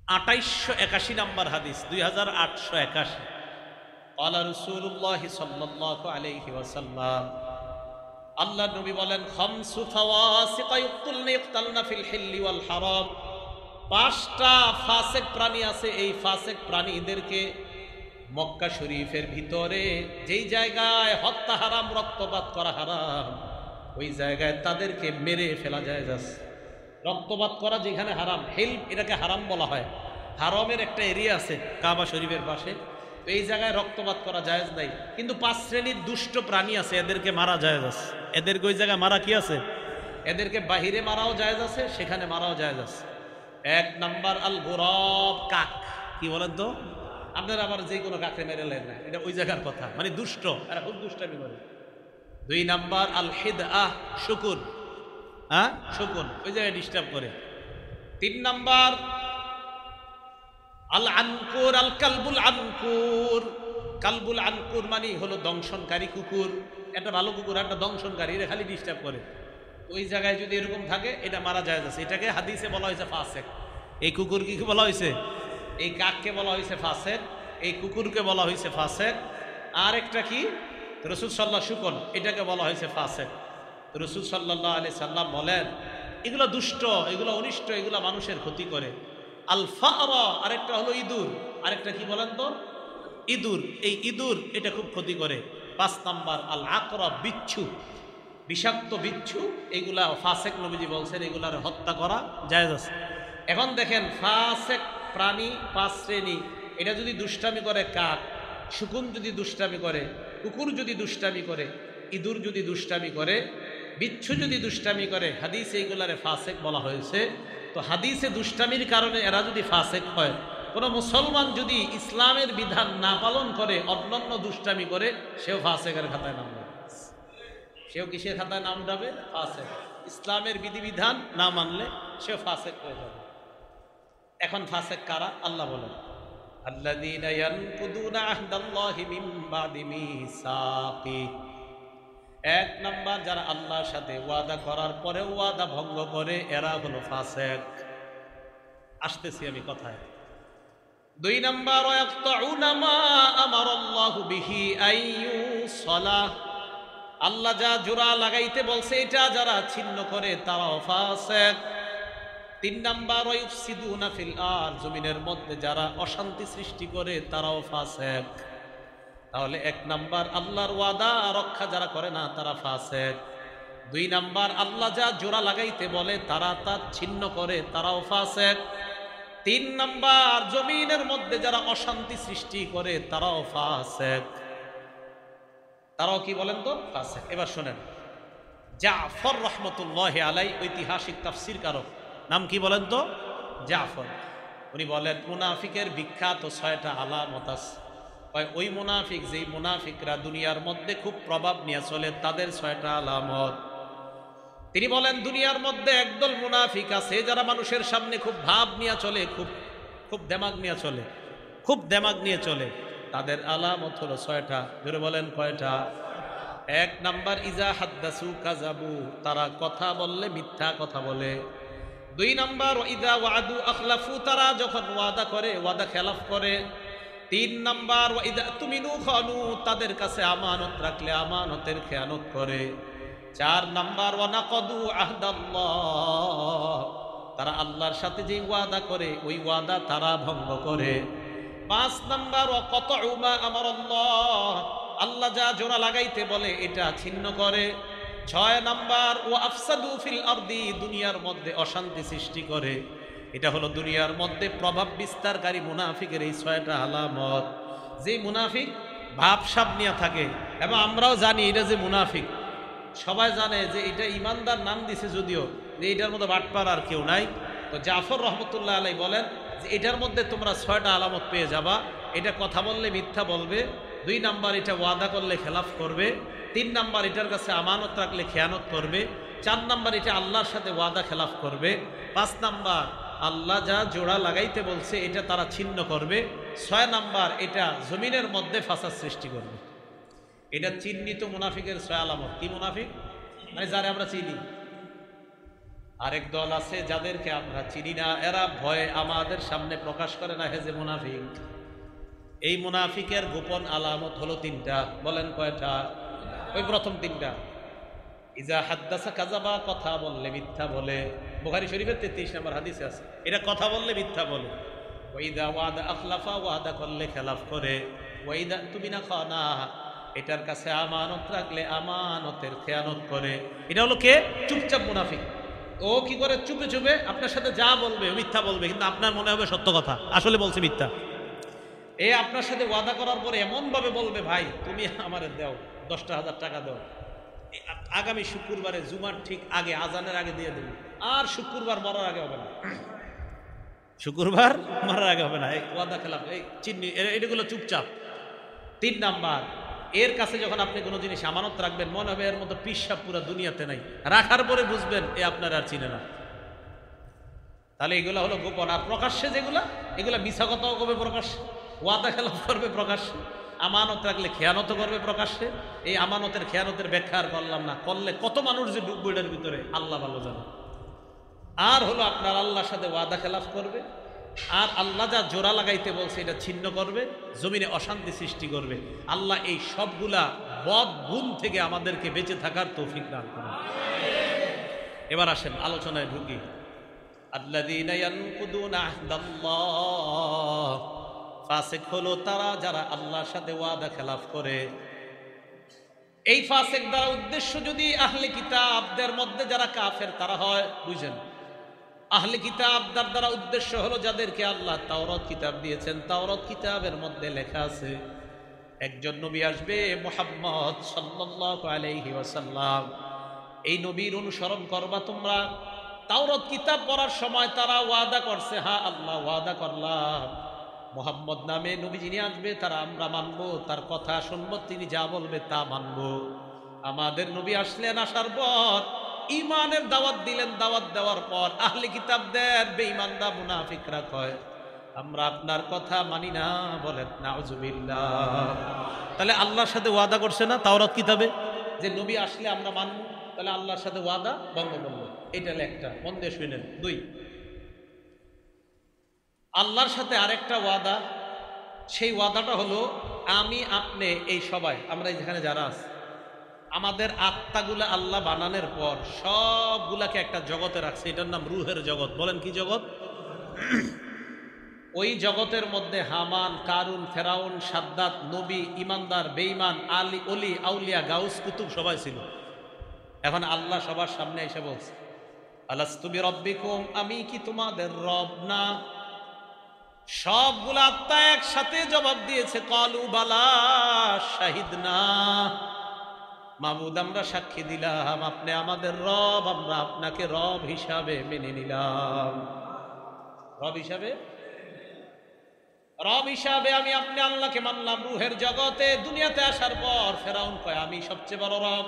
2881 নম্বর হাদিস, 2881। ক্বালা রাসূলুল্লাহ সাল্লাল্লাহু আলাইহি ওয়াসাল্লাম, আল্লাহর নবী বলেন, খামসু ফাওয়াসিকা ইউক্তালনা ফিল হিল্লি ওয়াল হারাম। পাঁচটা ফাসেক প্রাণী আছে, এই ফাসেক প্রাণীদেরকে মক্কা শরীফের ভিতরে যেই জায়গায় হত্যা হারাম, রক্তপাত করা হারাম, ওই জায়গায় তাদেরকে মেরে ফেলা যায়। যাচ্ছে রক্তপাত করা যেখানে হারাম, হিল এটাকে হারাম বলা হয়। হারামের একটা এরিয়া আছে কাবা শরীফের পাশে, তো এই জায়গায় রক্তপাত করা জায়েজ নাই। কিন্তু 5 শ্রেণীর দুষ্ট প্রাণী আছে, এদেরকে মারা জায়েজ আছে। এদেরকে ওই জায়গায় মারা কি আছে? এদেরকে বাহিরে মারাও জায়েজ আছে, সেখানে মারাও জায়েজ আছে। 1 নাম্বার আল গোরব, কাক। কি বলেন তো? আপনারা আবার যে কোনো কাকরে মেরে লেন না, এটা ওই জায়গার কথা, মানে দুষ্ট, এরা খুব দুষ্টামি করে। 2 নাম্বার আল হিদআহ, শকুন। হ্যাঁ, শকুন ওই জায়গায় ডিস্টার্ব করে। 3 নাম্বার আল আনকুর, আল কালবুল আনকুর। কালবুল আনকুর মানে হলো দংশনকারী কুকুর। একটা ভালো কুকুর, একটা দংশনকারী, এটা খালি ডিস্টার্ব করে। ওই জায়গায় যদি এরকম থাকে, এটা মারা যায়। এটাকে হাদিসে বলা হয়েছে ফাসেক। এই কুকুর কি বলা হয়েছে? এই কাককে বলা হয়েছে ফাসেক, এই কুকুরকে বলা হয়েছে ফাসেক। আর একটা কি, রাসূল সাল্লাল্লাহু শুকন, এটাকে বলা হয়েছে ফাসেক। রাসূল সাল্লাল্লাহু আলাইহি সাল্লাম বলেন, এগুলো দুষ্ট, এগুলো অনিষ্ট, এগুলো মানুষের ক্ষতি করে। আল ফারা, আরেকটা হলো ইঁদুর। আরেকটা কি বলেন তো? ইঁদুর। এই ইঁদুর এটা খুব ক্ষতি করে। 5 নাম্বার আল আকরাব, বিচ্ছু, বিষাক্ত বিচ্ছু। এইগুলা ফাসেক, নবীজি বলছেন এগুলার হত্যা করা জায়েজ আছে। এখন দেখেন, ফাসেক প্রাণী 5 শ্রেণী। এটা যদি দুষ্টামি করে, কাক, শকুন যদি দুষ্টামি করে, কুকুর যদি দুষ্টামি করে, ইঁদুর যদি দুষ্টামি করে, বিচ্ছু যদি দুষ্টামি করে, হাদিসে এইগুলারে ফাসেক বলা হয়েছে। তো হাদিসে দুষ্টামির কারণে এরা যদি ফাসেক হয়, কোনো মুসলমান যদি ইসলামের বিধান না পালন করে, অন্যান্য দুষ্টামি করে, সেও ফাসেকের খাতায় নাম যাবে। সেও কিসের খাতায় নাম যাবে? ফাসেক। ইসলামের বিধিবিধান না মানলে সেও ফাসেক হয়ে যাবে। এখন ফাসেক কারা? আল্লাহ বলেন, আল্লাযীনা ইয়ানকুদুনা আহদাল্লাহি মিন বাদি মিসাকি। 1 নাম্বার, যারা আল্লাহর সাথে ওয়াদা করার পরে ওয়াদা ভঙ্গ করে, এরা হলো ফাসেক। আসতেছি আমি কথায়। 2 নাম্বার, ওয়ায়াকতাউনা মা আমারাল্লাহু বিহি আইয়ুসালাহ। আল্লাহ যা জোড়া লাগাইতে বলছে, এটা যারা ছিন্ন করে, তারাও ফাসেক। 3 নাম্বার, ওয়ায়ুফসিদুনা ফিল আরদ, জমিনের মধ্যে যারা অশান্তি সৃষ্টি করে, তারাও ফাসেক। তাহলে 1 নাম্বার, আল্লাহর ওয়াদা রক্ষা যারা করে না, তারা ফাসেক। 2 নাম্বার, আল্লাহ যা জোড়া লাগাইতে বলে, তারা তা ছিন্ন করে, তারাও ফাসেক। 3 নাম্বার, জমিনের মধ্যে যারা অশান্তি সৃষ্টি করে, তারাও ফাসেক। তারাও কি বলেন তো? ফাসেক। এবার শোনেন, জাফর রহমতুল্লাহি আলাইহি, ঐতিহাসিক তাফসীর কারক, নাম কি বলেন তো? জাফর। উনি বলেন, মুনাফিকের বিখ্যাত 6টা আলামত আছে। ওই মুনাফিক, যেই মুনাফিকরা দুনিয়ার মধ্যে খুব প্রভাব নিয়ে চলে, তাদের 6টা আলামত। তিনি বলেন, দুনিয়ার মধ্যে একদল মুনাফিক আছে, যারা মানুষের সামনে খুব ভাব নিয়ে চলে, খুব দেমাগ নিয়ে চলে, খুব দেমাগ নিয়ে চলে। তাদের আলামত হলো 6টা। ধরে বলেন কয়টা? 1 নাম্বার, ইজা হাদ্দাসু কাযাবু, তারা কথা বললে মিথ্যা কথা বলে। 2 নাম্বার, ইদা ওয়াদু আখলাফু, তারা যখন ওয়াদা করে, ওয়াদা খেলাফ করে। 3 নাম্বার, ইদা তুমিনু খানু, তাদের কাছে আমানত রাখলে আমানতের খেয়ানত করে। 4 নাম্বার, ওয়ানাকাদু আহদাল্লাহ, তারা আল্লাহর সাথে যে ওয়াদা করে, ওই ওয়াদা তারা ভঙ্গ করে। 5 নাম্বার, ওয়াকাতউ মা আমারাল্লাহ, আল্লাহ যা জোড়া লাগাইতে বলে, এটা ছিন্ন করে। 6 নাম্বার, ওয়া আফসাদু ফিল আরদি, দুনিয়ার মধ্যে অশান্তি সৃষ্টি করে। এটা হলো দুনিয়ার মধ্যে প্রভাব বিস্তারকারী মুনাফিকের এই 6টা আলামত। যে মুনাফিক ভাবসাব নিয়ে থাকে, এবং আমরাও জানি এটা যে মুনাফিক, সবাই জানে যে এটা ইমানদার নাম দিছে, যদিও যে এটার মধ্যে বাটপার আর কেউ নাই। তো জাফর রহমতুল্লাহ আলাইহি বলেন যে এটার মধ্যে তোমরা 6টা আলামত পেয়ে যাবা। এটা কথা বললে মিথ্যা বলবে। 2 নাম্বার, এটা ওয়াদা করলে খেলাফ করবে। 3 নাম্বার, এটার কাছে আমানত রাখলে খেয়ানত করবে। 4 নাম্বার, এটা আল্লাহর সাথে ওয়াদা খেলাফ করবে। 5 নাম্বার, আল্লাহ যা জোড়া লাগাইতে বলছে, এটা তারা ছিন্ন করবে। 6 নাম্বার, এটা জমিনের মধ্যে ফাসাদ সৃষ্টি করবে। এটা চিহ্নিত মুনাফিকের 6 আলামত। কি মুনাফিক? মানে যারা আমরা চিনি। আরেক দল আছে যাদেরকে আমরা চিনি না, এরা ভয়ে আমাদের সামনে প্রকাশ করে না, হেজে মুনাফিক। এই মুনাফিকের গোপন আলামত হলো তিনটা। বলেন কয়টা? ওই প্রথম তিনটা। ইজা হাদ্দাসা কাযাবা, কথা বললে মিথ্যা বলে। বুখারী শরীফের 33 নম্বর হাদিসে আছে এটা, কথা বললে মিথ্যা বলে। ওয়াইদা ওয়াদা আখলাফা, ওয়াদা করলে খেলাফ করে। ওয়াইদা তুমিনা খানা, এটার কাছে আমানত রাখলে আমানতের খেয়ানত করে। এটা হলো কে? চুপচাপ মুনাফিক। ও কি করে? চুপে চুপে আপনার সাথে যা বলবে মিথ্যা বলবে, কিন্তু আপনার মনে হবে সত্য কথা, আসলে বলছে মিথ্যা। এ আপনার সাথে ওয়াদা করার পরে এমন ভাবে বলবে, ভাই তুমি আমারে দাও 10,000 টাকা দাও, আগামী শুক্রবারে জুমার ঠিক আগে, আজানের আগে দিয়ে দেবে, আর শুক্রবার মরার আগে হবে না, শুক্রবার মরার আগে হবে না। এই ওয়াদা খেলাফ, এই চিন্নি, এগুলো চুপচাপ। 3 নাম্বার, এর কাছে যখন আপনি কোনো জিনিস আমানত রাখবেন, মনে হবে এর মতো পিসাব পুরো দুনিয়াতে নাই, রাখার পরে বুঝবেন এ আপনার আর চিনে না। তাহলে এগুলো হলো গোপন। আর প্রকাশ্যে যেগুলা, এগুলা মিছা কথাও করবে প্রকাশ্যে, ওয়াদা খেলাফ করবে প্রকাশ্যে, আমানত রাখলে খেয়ানত করবে প্রকাশ্যে। এই আমানতের খেয়ানতের ব্যাখ্যা আর করলাম না, করলে কত মানুষ যে ডুববে এটার ভিতরে আল্লাহ ভালো জানে। আর হলো আপনার আল্লাহর সাথে ওয়াদা খেলাফ করবে, আর আল্লাহ যা জোড়া লাগাইতে বলছে এটা ছিন্ন করবে, জমিনে অশান্তি সৃষ্টি করবে। আল্লাহ এই সবগুলা বদ গুণ থেকে আমাদেরকে বেঁচে থাকার তৌফিক দান করুন। এবার আসেন আলোচনায় ঢুকি। আল্লাযীনা ইয়ানকুদুনা আহদাল্লাহ, ফাসিক হলো তারা যারা আল্লাহর সাথে ওয়াদা খেলাফ করে। এই ফাসিক দ্বারা উদ্দেশ্য যদি আহলে কিতাবদের মধ্যে যারা কাফের তারা হয়, বুঝেন। আহলে কিতাবদের দ্বারা উদ্দেশ্য হলো যাদেরকে আল্লাহ তাওরাত কিতাব দিয়েছেন। তাওরাত কিতাবের মধ্যে লেখা আছে একজন নবী আসবে, মুহাম্মদ সাল্লাল্লাহু আলাইহি ওয়াসাল্লাম। এই নবীর অনুসরণ করবা তোমরা। তাওরাত কিতাব পড়ার সময় তারা ওয়াদা করছে, হ্যাঁ আল্লাহ ওয়াদা করলাম মুহাম্মদ নামে নবী যিনি আসবে তারা আমরা মানবো, তার কথা শুনবো, তিনি যা বলবে তা মানবো। আমাদের নবী আসলেন, আসার পর ঈমানের দাওয়াত দিলেন, দাওয়াত দেওয়ার পর আহলে কিতাবদের বেঈমানরা মুনাফিকরা কয় আমরা আপনার কথা মানি না। বলেন নাউজুবিল্লাহ। তাহলে আল্লাহর সাথে ওয়াদা করছে না তাওরাত কিতাবে যে নবী আসলে আমরা মানবো, তাহলে আল্লাহর সাথে ওয়াদা ভঙ্গ করলো। এটা একটা, মন দিয়ে শুনেন। 2, আল্লাহর সাথে আরেকটা ওয়াদা, সেই ওয়াদাটা হলো আমি আপনি এই সবাই আমরা যেখানে যারা আছি, আমাদের আত্মাগুলা আল্লাহ বানানোর পর সবগুলাকে একটা জগতে রাখছে, এটার নাম রুহের জগৎ। বলেন কি জগৎ? ওই জগতের মধ্যে হামান, কারুন, ফেরাউন, সাদ্দাত, নবী, ইমানদার, বেঈমান, আলী, অলি, আউলিয়া, গাউস, কুতুব সবাই ছিল। এখন আল্লাহ সবার সামনে এসে বলছে আলাস্তু বিরাব্বিকুম, আমি কি তোমাদের রব না? সবগুলা আত্মা একসাথে জবাব দিয়েছে ক্বালু বালা শাহিদনা, মাবুদ আমরা সাক্ষী দিলাম আপনি আমাদের রব, আমরা আপনাকে রব হিসাবে মেনে নিলাম। রব হিসাবে, রব হিসাবে আমি আপনি আল্লাহকে মানলাম রুহের জগতে। দুনিয়াতে আসার পর ফেরাউন কয় আমি সবচেয়ে বড় রব।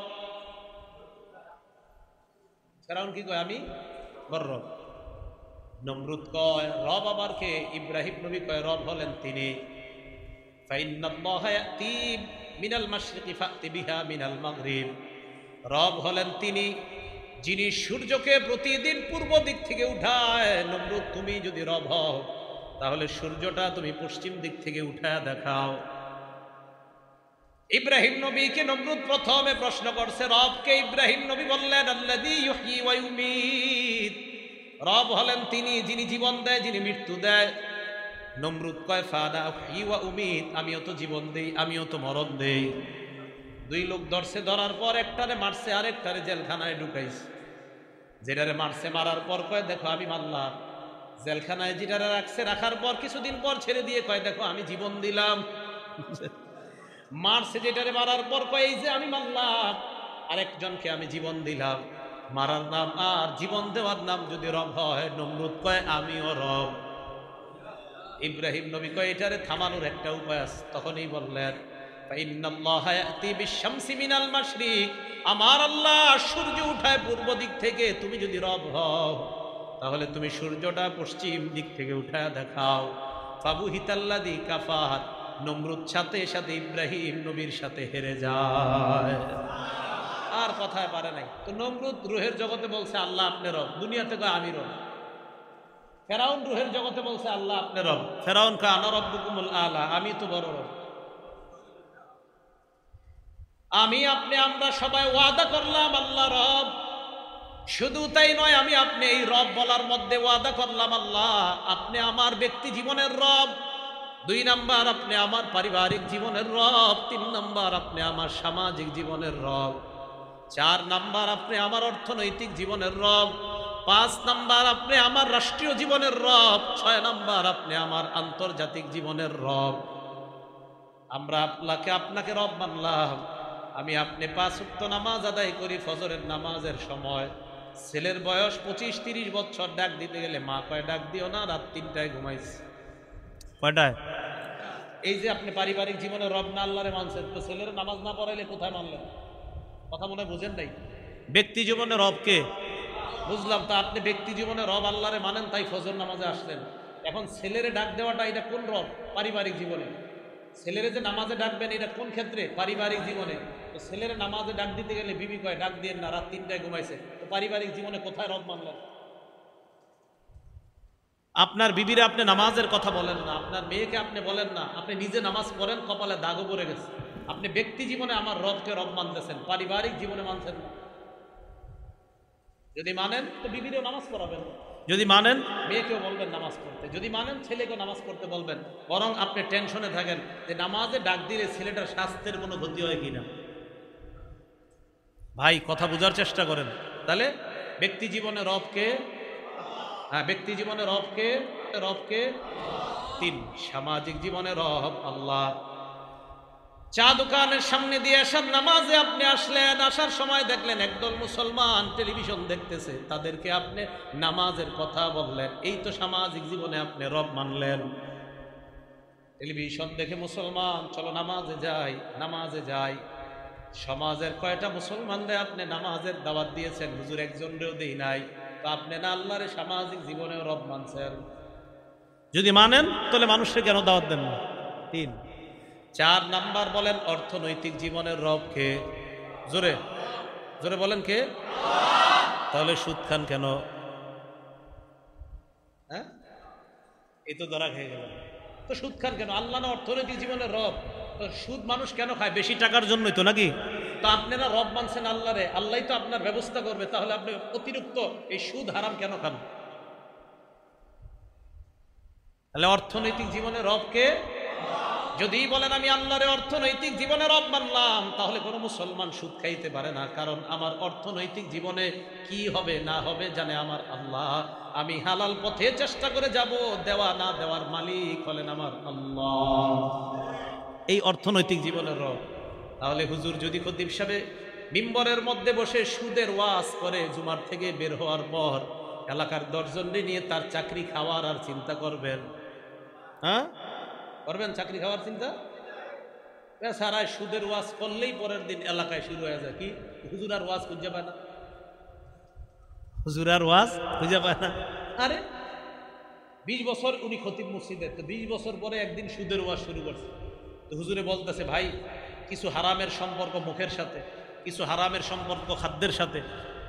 ফেরাউন কি কয়? আমি বড় রব। নমরুদ কয় রব আবার কে? ইব্রাহিম নবী কয় রব হলেন তিনি। ফাইন্নাল্লাহা ইয়াতি মিনাল মাশরিকি ফাতি বিহা মিনাল মাগরিব, রব হলেন তিনি যিনি সূর্যকে প্রতিদিন পূর্ব দিক থেকে উঠায়। নমরুদ তুমি যদি রব হও তাহলে সূর্যটা তুমি পশ্চিম দিক থেকে উঠায় দেখাও। ইব্রাহিম নবীকে নমরুদ প্রথমে প্রশ্ন করছে রবকে। ইব্রাহিম নবী বললেন আল্লাযী ইউহয়ী ওয়া ইউমীত, রব হলেন তিনি যিনি জীবন দেয়, যিনি মৃত্যু দেয়। নমরুদ কয় ফানা উহয়ী ওয়া উমীত, আমিও তো জীবন দেই, আমিও তো মরণ দেই। 2 লোক ধরছে, ধরার পর একটারে মারছে, আরেকটারে জেলখানায় ঢুকাইছে। যেটারে মারছে মারার পর কয় দেখো আমি মারলাম। জেলখানায় যেটারে রাখছে, রাখার পর কিছুদিন পর ছেড়ে দিয়ে কয় দেখো আমি জীবন দিলাম। মারছে যেটারে, মারার পর কয় এই যে আমি মারলাম, আরেকজনকে আমি জীবন দিলাম। মারার নাম আর জীবন দেওয়ার নাম যদি রব হয়, নমরুদ কয় আমিও রব। ইব্রাহিম নবী কয় এটারে থামানোর একটা উপায় আছে। তখনই বললেন ফাইন্নাল্লাহা ইয়াতি বিশ-শামসি মিনাল মাশরিক, আমার আল্লাহ সূর্য উঠায় পূর্ব দিক থেকে। তুমি যদি রব হও তাহলে তুমি সূর্যটা পশ্চিম দিক থেকে উঠায় দেখাও। ফাবুহিতাল্লাযী কাফার, নমরুদ সাথে সাথে ইব্রাহিম নবীর সাথে হেরে যায়। আর কথায় পারে নাই। তো নমরুদ রুহের জগতে বলছে আল্লাহ আপনি রব, দুনিয়াতে কয় আমি রব। ফেরাউন রুহের জগতে বলছে আল্লাহ আপনি রব, ফেরাউন কয় আনা রব্বুকুমুল আলা, আমি তো বড় রব। আমি আপনি আমরা সবাই ওয়াদা করলাম আল্লাহ রব। শুধু তাই নয়, আমি আপনি এই রব বলার মধ্যে ওয়াদা করলাম আল্লাহ আপনি আমার ব্যক্তি জীবনের রব, 2 নাম্বার আপনি আমার পারিবারিক জীবনের রব, 3 নাম্বার আপনি আমার সামাজিক জীবনের রব, 4 নাম্বার আপনি আমার অর্থনৈতিক জীবনের রব, 5 নাম্বার আপনি আমার রাষ্ট্রীয় জীবনের রব, 6 নাম্বার আপনি আমার আন্তর্জাতিক জীবনের রব। আমরা আপনাকে রব মানলাম। আমি আপনি 5 ওয়াক্ত নামাজ আদায় করি ফজরের নামাজের সময়। ছেলের বয়স 25-30 বছর, ডাক দিতে গেলে মা কয় ডাক দিও না, রাত 3টায় ঘুমাইছে। কয়টায়? এই যে আপনি পারিবারিক জীবনে রব না আল্লাহরে মানছেন, তো ছেলের নামাজ না পড়াইলে কোথায় মানলেন? কথা মনে বুঝেন নাই? ব্যক্তি জীবনে রবকে বুঝলাম, তো আপনি ব্যক্তি জীবনে রব আল্লাহরে মানেন, তাই ফজর নামাজে আসলেন। এখন ছেলেরে ডাক দেওয়াটা এটা কোন রব? পারিবারিক জীবনে। ছেলেরে যে নামাজে ডাকবেন এটা কোন ক্ষেত্রে? পারিবারিক জীবনে। তো ছেলেরে নামাজে ডাক দিতে গেলে বিবি কয় ডাক দিয়েন না, রাত 3টায় ঘুমাইছে। তো পারিবারিক জীবনে কোথায় রব মানলেন? আপনার বিবিরে আপনি নামাজের কথা বলেন না, আপনার মেয়েকে আপনি বলেন না, আপনি নিজে নামাজ পড়েন, কপালে দাগও পড়ে গেছে। আপনি ব্যক্তি জীবনে আমার রবকে রব মানতেছেন, পারিবারিক জীবনে মানছেন না। যদি মানেন তো বিবিরেও নামাজ পড়াবেন, যদি মানেন মেয়েকেও বলবেন নামাজ পড়তে, যদি মানেন ছেলেকেও নামাজ পড়তে বলবেন। বরং আপনি টেনশনে থাকেন যে নামাজে ডাক দিলে ছেলেটার স্বাস্থ্যের কোনো ক্ষতি হয় কিনা। ভাই কথা বোঝার চেষ্টা করেন। তাহলে ব্যক্তি জীবনে রবকে, হ্যাঁ ব্যক্তি জীবনে রবকে, 3 সামাজিক জীবনে রব আল্লাহ। চা দোকানের সামনে দিয়ে আসার নামাজে আপনি আসলেন, আসার সময় দেখলেন একদল মুসলমান টেলিভিশন দেখতেছে, তাদেরকে আপনি নামাজের কথা বললেন, এই তো সামাজিক জীবনে আপনি রব মানলেন। টেলিভিশন দেখে মুসলমান, চলো নামাজে যাই, নামাজে যাই। সমাজের কয়টা মুসলমানদের আপনি নামাজের দাওয়াত দিয়েছেন, হুজুর একজনরেও দেই নাই, তো আপনি না আল্লাহরে সামাজিক জীবনেও রব মানছেন। যদি মানেন তাহলে মানুষকে কেন দাওয়াত দেন না? 3। 4 নাম্বার বলেন অর্থনৈতিক জীবনের রব কে? জোরে জোরে বলেন কে? তাহলে সুদ খান কেন? হ্যাঁ, এই তো ধরা খেয়ে গেল। তো সুদ খান কেন? আল্লাহ না অর্থনৈতিক জীবনের রব, তো সুদ মানুষ কেন খায়? বেশি টাকার জন্যই তো, নাকি? তো আপনারা রব মানছেন আল্লাহরে, আল্লাহ তো আপনার ব্যবস্থা করবে, তাহলে আপনি অতিরিক্ত এই সুদ হারাম কেন খান? তাহলে অর্থনৈতিক জীবনের রব কে? যদি বলেন আমি আল্লাহরে অর্থনৈতিক জীবনে রব মানলাম, তাহলে কোনো মুসলমান সুদ খাইতে পারে না, কারণ আমার অর্থনৈতিক জীবনে কি হবে না হবে জানে আমার আল্লাহ। আমি হালাল পথে চেষ্টা করে যাব, দেওয়া না দেওয়ার মালিক হলেন আমার আল্লাহ। এই অর্থনৈতিক জীবনের রব। তাহলে হুজুর যদি খতিব সাহেব মিম্বরের মধ্যে বসে সুদের ওয়াজ করে, জুমার থেকে বের হওয়ার পর এলাকার 10 জনকে নিয়ে তার চাকরি খাওয়ার আর চিন্তা করবেন? হ্যাঁ করবেন? চাকরি খাওয়ার চিন্তা সারায় সুদের ওয়াজ করলেই পরের দিন এলাকায় শুরু হয়ে যায় কি হুজুর আর ওয়াজ খুঁজে পায় না, হুজুর আর ওয়াজ খুঁজে পায় না। আরে 20 বছর উনি খতিব মসজিদের, তো 20 বছর পরে একদিন সুদের ওয়াজ শুরু করছে। তো হুজুরে বলতেছে ভাই কিছু হারামের সম্পর্ক মুখের সাথে, কিছু হারামের সম্পর্ক খাদ্যের সাথে,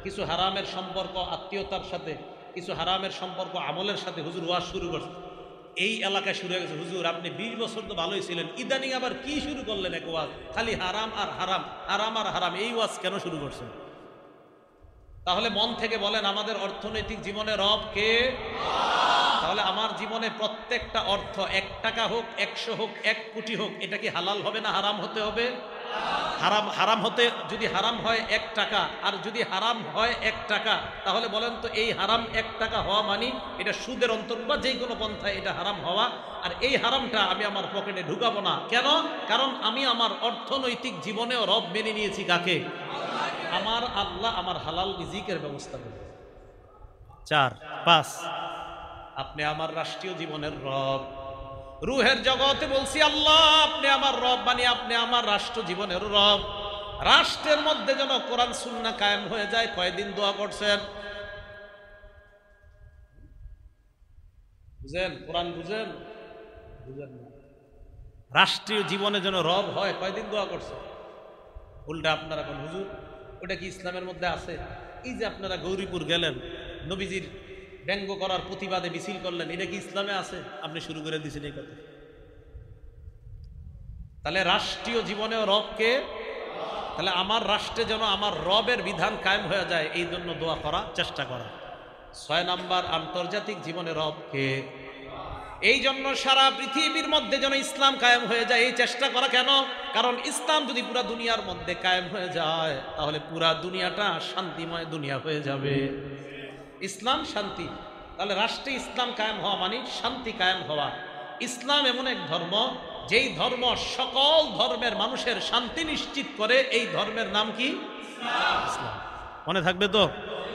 কিছু হারামের সম্পর্ক আত্মীয়তার সাথে, কিছু হারামের সম্পর্ক আমলের সাথে হুজুর ওয়াজ শুরু করছে। এই এলাকায় শুরু হয়ে গেছে, হুজুর আপনি 20 বছর তো ভালোই ছিলেন, ইদানিং আবার কি শুরু করলেন এক ওয়াজ, খালি হারাম আর হারাম, হারাম আর হারাম, এই ওয়াজ কেন শুরু করছেন? তাহলে মন থেকে বলেন আমাদের অর্থনৈতিক জীবনে রব কে? তাহলে আমার জীবনে প্রত্যেকটা অর্থ 1 টাকা হোক, 100 হোক, 1 কোটি হোক, এটা কি হালাল হবে না হারাম হতে হবে? হারাম। হারাম হতে, যদি হারাম হয় 1 টাকা, আর যদি হারাম হয় 1 টাকা, তাহলে বলেন তো এই হারাম 1 টাকা হওয়া মানে এটা সুদের অন্তর্গত বা যে কোনো পন্থায় এটা হারাম হওয়া, আর এই হারামটা আমি আমার পকেটে ঢুকাবো না। কেন? কারণ আমি আমার অর্থনৈতিক জীবনেও রব মেনে নিয়েছি কাকে? আমার আল্লাহ আমার হালাল রিজিকের ব্যবস্থা করবে। 4, 5 আপনি আমার রাষ্ট্রীয় জীবনের রব। রুহের জগতে বলছি আল্লাহ আপনি আমার রব, মানে আপনি আমার রাষ্ট্র জীবনের রব। রাষ্ট্রের মধ্যে যেন কোরআন সুন্নাহ কায়েম হয়ে যায়। কয়দিন দোয়া করছেন? বুঝেন? কোরআন বুঝেন? বুঝেন না। রাষ্ট্রীয় জীবনে যেন রব হয়, কয়দিন দোয়া করছেন? উল্টা আপনারা কোন হুজুর ওটা কি ইসলামের মধ্যে আছে? এই যে আপনারা গৌরীপুর গেলেন, নবীজির ব্যঙ্গ করার প্রতিবাদে মিছিল করলেন, এটা কি ইসলামে আছে? আপনি শুরু করে দিয়েছেন এই কথা। তাহলে রাষ্ট্রীয় জীবনেও রবকে, তাহলে আমার রাষ্ট্রে যেন আমার রবের বিধান কায়েম হয়ে যায়, এই জন্য দোয়া করা, চেষ্টা করা। 6 নাম্বার, আন্তর্জাতিক জীবনে রবকে, এই জন্য সারা পৃথিবীর মধ্যে যেন ইসলাম কায়েম হয়ে যায় এই চেষ্টা করা। কেন? কারণ ইসলাম যদি পুরা দুনিয়ার মধ্যে কায়েম হয়ে যায় তাহলে পুরা দুনিয়াটা শান্তিময় দুনিয়া হয়ে যাবে। ইসলাম শান্তি, তাহলে রাষ্ট্রে ইসলাম কায়েম হওয়া মানে শান্তি কায়েম হওয়া। ইসলাম এমন এক ধর্ম যেই ধর্ম সকল ধর্মের মানুষের শান্তি নিশ্চিত করে। এই ধর্মের নাম কি? ইসলাম। মনে থাকবে তো?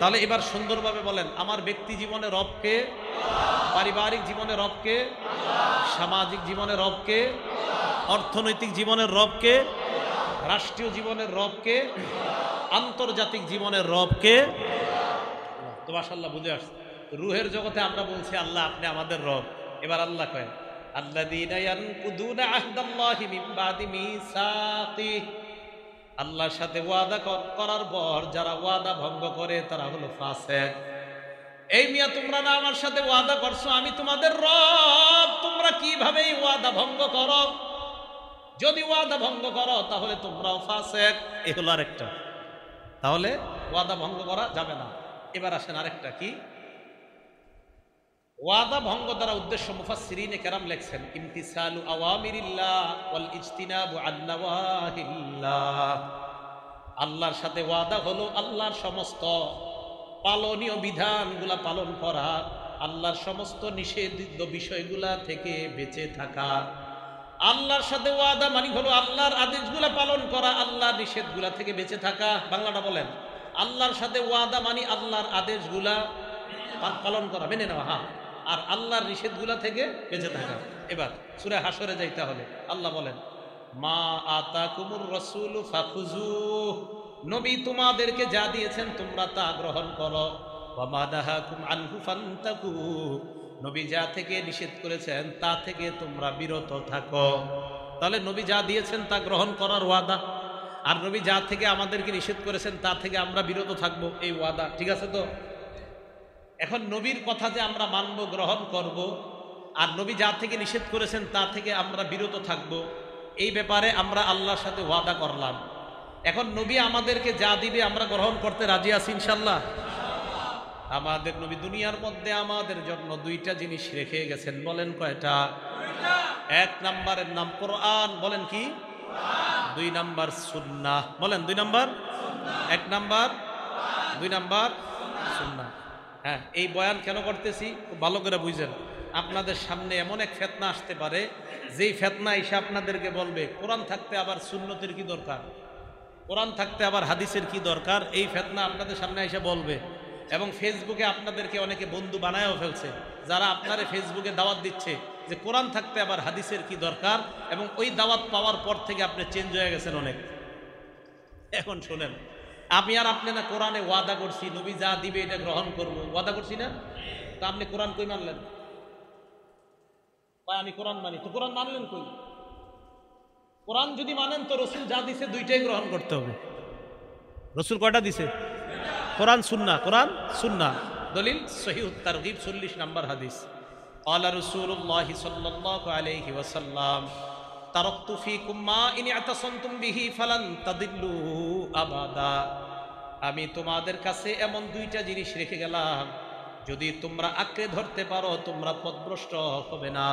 তাহলে এবার সুন্দরভাবে বলেন, আমার ব্যক্তি জীবনে রবকে, পারিবারিক জীবনে রবকে, সামাজিক জীবনের রবকে, অর্থনৈতিক জীবনের রবকে, রাষ্ট্রীয় জীবনের রবকে, আন্তর্জাতিক জীবনের রবকে। তো মাশাআল্লাহ বুঝে আসছে। রুহের জগতে আমরা বলছি আল্লাহ আপনি আমাদের রব। এবার আল্লাহ কয় আল্লাযীনা ইয়ানকুদুনা আহদাল্লাহি মিন বাদি মিসাকি, আল্লাহর সাথে ওয়াদা করার পর যারা ওয়াদা ভঙ্গ করে তারা হলো ফাসিক। এই মিয়া তোমরা না আমার সাথে ওয়াদা করছো আমি তোমাদের রব, তোমরা কিভাবে এই ওয়াদা ভঙ্গ করো? যদি ওয়াদা ভঙ্গ করো তাহলে তোমরাও ফাসিক। এই হলো আরেকটা, তাহলে ওয়াদা ভঙ্গ করা যাবে না। এবার আসেন আরেকটা, কি ওয়াদা ভঙ্গ দ্বারা উদ্দেশ্য? মুফাসসিরিনে কেরাম লেখছেন ইমতিসালু আওয়ামিরিল্লাহ ওয়াল ইজতিনাবু আন নাওয়াহিল্লাহ। আল্লাহর সাথে ওয়াদা হলো আল্লাহর সমস্ত পালনীয় বিধানগুলা পালন করা, আল্লাহর সমস্ত নিষিদ্ধ বিষয়গুলা থেকে বেঁচে থাকা। আল্লাহর সাথে ওয়াদা মানে হলো আল্লাহর আদেশগুলা পালন করা, আল্লাহর নিষেধগুলা থেকে বেঁচে থাকা। বাংলাটা বলেন, আল্লাহর সাথে ওয়াদা মানে আল্লাহর আদেশগুলা পালন করা, মেনে নেওয়া, হ্যাঁ, আর আল্লাহর নিষেধগুলা থেকে বেঁচে থাকা। এবার সূরা হাশরে যাইতে হলে আল্লাহ বলেন মা আতাকুমুর রাসূলু ফাখুযুহু, নবী তোমাদেরকে যা দিয়েছেন তোমরা তা গ্রহণ করো। ওয়া মা নাহাকুম আনহু ফান্তাকু, নবী যা থেকে নিষেধ করেছেন তা থেকে তোমরা বিরত থাকো। তাহলে নবী যা দিয়েছেন তা গ্রহণ করার ওয়াদা, আর নবী যা থেকে আমাদেরকে নিষেধ করেছেন তা থেকে আমরা বিরত থাকবো, এই ওয়াদা। ঠিক আছে তো? এখন নবীর কথা যে আমরা মানব, গ্রহণ করব, আর নবী যা থেকে নিষেধ করেছেন তা থেকে আমরা বিরত থাকব, এই ব্যাপারে আমরা আল্লাহর সাথে ওয়াদা করলাম। এখন নবী আমাদেরকে যা দিবে আমরা গ্রহণ করতে রাজি আছি ইনশাল্লাহ। আমাদের নবী দুনিয়ার মধ্যে আমাদের জন্য 2টা জিনিস রেখে গেছেন, বলেন কয়টা? 1 নাম্বারের নাম কোরআন, বলেন কি? 2 নাম্বার সুন্নাহ, বলেন 2 নাম্বার। 1 নাম্বার, 2 নাম্বার সুন্নাহ। হ্যাঁ, এই বয়ান কেন করতেছি খুব ভালো করে বুঝেন। আপনাদের সামনে এমন এক ফিতনা আসতে পারে যেই ফিতনা এসে আপনাদেরকে বলবে কোরআন থাকতে আবার সুন্নতের কি দরকার, কোরআন থাকতে আবার হাদিসের কি দরকার। এই ফিতনা আপনাদের সামনে এসে বলবে, এবং ফেসবুকে আপনাদেরকে অনেকে বন্ধু বানায়ও ফেলছে, যারা আপনারে ফেসবুকে দাওয়াত দিচ্ছে যে কোরআন থাকতে আবার হাদিসের কি দরকার, এবং ওই দাওয়াত পাওয়ার পর থেকে আপনি চেঞ্জ হয়ে গেছেন অনেক। এখন শোনেন, আমি আর আপনি না কোরআনে ওয়াদা করছি নবী যা দিবে এটা গ্রহণ করব, ওয়াদা করছি না? তা আপনি কোরআন কই মানলেন? আমি কোরআন মানি, তো কোরআন মানলেন কই? কোরআন যদি মানেন তো রসুল যা দিছে 2টাই গ্রহণ করতে হবে। রসুল কয়টা দিছে? কোরআন সুন্নাহ, কোরআন সুন্নাহ। দলিল সহিহুত তারগিব 40 নম্বর হাদিস। ক্বালা রাসূলুল্লাহ সাল্লাল্লাহু আলাইহি ওয়াসাল্লাম তারাকতু ফীকুম মা ইন ইতাসামতুম বিহি ফালান তাদিল্লু আবাদা। আমি তোমাদের কাছে এমন 2টা জিনিস রেখে গেলাম, যদি তোমরা আঁকড়ে ধরতে পারো তোমরা পথভ্রষ্ট হবে না।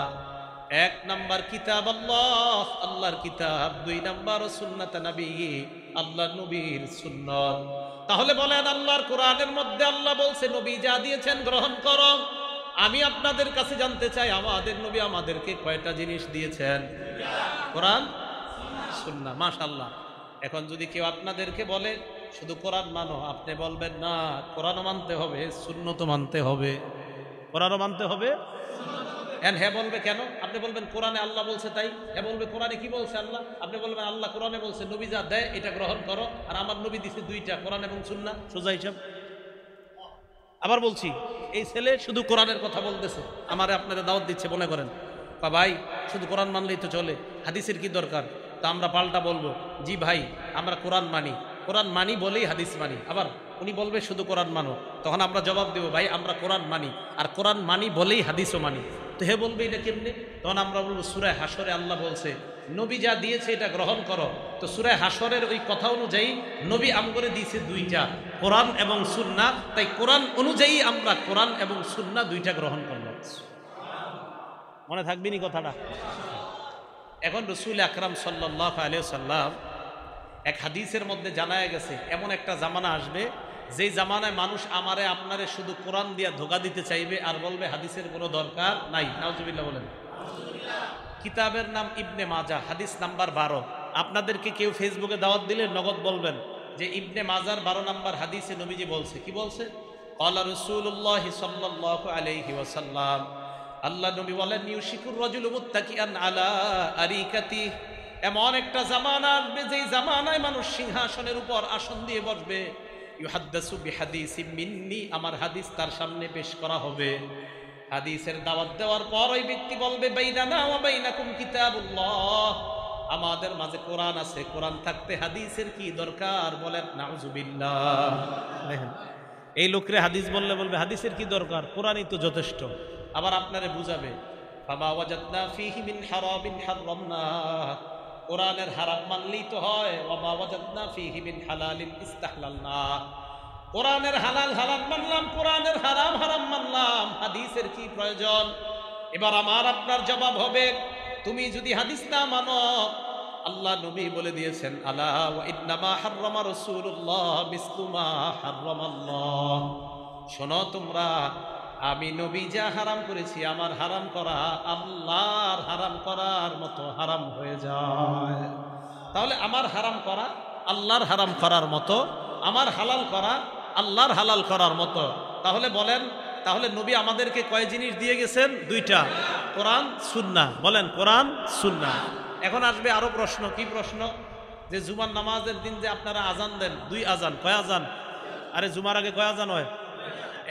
1 নাম্বার কিতাব আল্লাহ, আল্লাহর কিতাব। 2 নাম্বার সুন্নাত নবী, আল্লাহর নবীর সুন্নাত। তাহলে বলেন আল্লাহর কোরআনের মধ্যে আল্লাহ বলছে নবী যা দিয়েছেন গ্রহণ করো। আমি আপনাদের কাছে জানতে চাই আমাদের নবী আমাদেরকে কয়টা জিনিস দিয়েছেন? কোরআন সুন্নাহ। মাশাআল্লাহ। এখন যদি কেউ আপনাদেরকে বলে শুধু কোরআন মানো, আপনি বলবেন না, কোরআনও মানতে হবে, সুন্নতও মানতে হবে। কোরআনও মানতে হবে। হ্যাঁ বলবে কেন? আপনি বলবেন কোরআনে আল্লাহ বলছে তাই। হ্যাঁ বলবে কোরআনে কি বলছে আল্লাহ? আপনি বলবেন আল্লাহ কোরআনে বলছে নবী যা দেয় এটা গ্রহণ করো, আর আমার নবী দিছে 2টা, কোরআন এবং সুন্নাহ। সোজা হিসাব। আবার বলছি, এই ছেলে শুধু কোরআনের কথা বলতেছে, আমারে আপনারা দাওয়াত দিচ্ছে মনে করেন, ভাই শুধু কোরআন মানলেই তো চলে, হাদিসের কি দরকার? তা আমরা পাল্টা বলবো, জি ভাই আমরা কোরআন মানি, কোরআন মানি বলেই হাদিস মানি। আবার উনি বলবে শুধু কোরআন মানো, তখন আমরা জবাব দেব ভাই আমরা কোরআন মানি, আর কোরআন মানি বলেই হাদিসও মানি। তো হে বলবে এটা কেমনে? তখন আমরা বলবো সূরা হাশরে আল্লাহ বলছে নবী যা দিয়েছে এটা গ্রহণ করো। তো সূরা হাশরের ওই কথা অনুযায়ী নবী আমগরে দিয়েছে দুইটা, কোরআন এবং সুন্নাহ। তাই কোরআন অনুযায়ী আমরা কোরআন এবং সুন্নাহ দুইটা গ্রহণ করলাম। মনে থাকবে নি কথাটা? এখন রাসূল আকরাম সাল্লাল্লাহু আলাইহি ওয়াসাল্লাম এক হাদিসের মধ্যে জানায়া গেছে এমন একটা জামানা আসবে যেই জামানায় মানুষ আমারে আপনারে শুধু কোরআন দিয়া ধোকা দিতে চাইবে আর বলবে হাদিসের কোনো দরকার নাই। নাউজুবিল্লাহ বলেন। কিতাবের নাম ইবনে মাজাহ, হাদিস নাম্বার 12। আপনাদেরকে কেউ ফেসবুকে দাওয়াত দিলে নগদ বলবেন যে ইবনে মাজার 12 নাম্বার হাদিসে নবীজি বলছে। কি বলছে? ক্বালা রাসূলুল্লাহ সাল্লাল্লাহু আলাইহি ওয়াসাল্লাম, আল্লাহ নবী বলেন ইউশিকুর রাজুলু মুত্তাকিআন আলা আরিকাতি, এমন একটা জামানা আসবে যেই জামানায় মানুষ সিংহাসনের উপর আসন দিয়ে বসবে। ইউহাদ্দাসু বিহাদিসিম মিন্নি, আমার হাদিস তার সামনে পেশ করা হবে। হাদিসের দাওয়াত দেওয়ার পর ওই ব্যক্তি বলবে বাইনানা ওয়া বাইনাকুম কিতাবুল্লাহ, আমাদের মাঝে কোরআন আছে, কোরআন থাকতে হাদিসের কি দরকার? বলেন নাউজুবিল্লাহ। দেখেন এই লোকরে হাদিস বললে বলবে হাদিসের কি দরকার, কোরআনই তো যথেষ্ট। আবার আপনারে বুঝাবে ফামা ওয়াজাদনা ফীহি মিন হারামিন হারামনা, কোরআনের হারাম মানলেই তো হয়। ওয়া ওয়াজাদনা ফীহি মিন হালালিন ইস্তাহলালনা, কোরআনের হালাল হালাল মানলাম, কোরআনের হারাম হারাম মানলাম, হাদিসের কি প্রয়োজন? এবার আমার আপনার জবাব হবে তুমি যদি হাদিস না মানো, আল্লাহ নবী বলে দিয়েছেন আলা ওয়া ইন্নামা হাররামা রাসূলুল্লাহ মিসলু মা হাররামাল্লাহ, শোনো তোমরা আমি নবী যা হারাম করেছি আমার হারাম করা আল্লাহর হারাম করার মতো হারাম হয়ে যায়। তাহলে আমার হারাম করা আল্লাহর হারাম করার মতো, আমার হালাল করা আল্লাহর হালাল করার মতো। তাহলে বলেন তাহলে নবী আমাদেরকে কয় জিনিস দিয়ে গেছেন? দুইটা, কোরআন সুন্নাহ। বলেন কোরআন সুন্নাহ। এখন আসবে আরো প্রশ্ন। কি প্রশ্ন? যে জুমার নামাজের দিন যে আপনারা আজান দেন, 2 আজান, কয় আজান? আরে জুমার আগে কয় আজান হয়?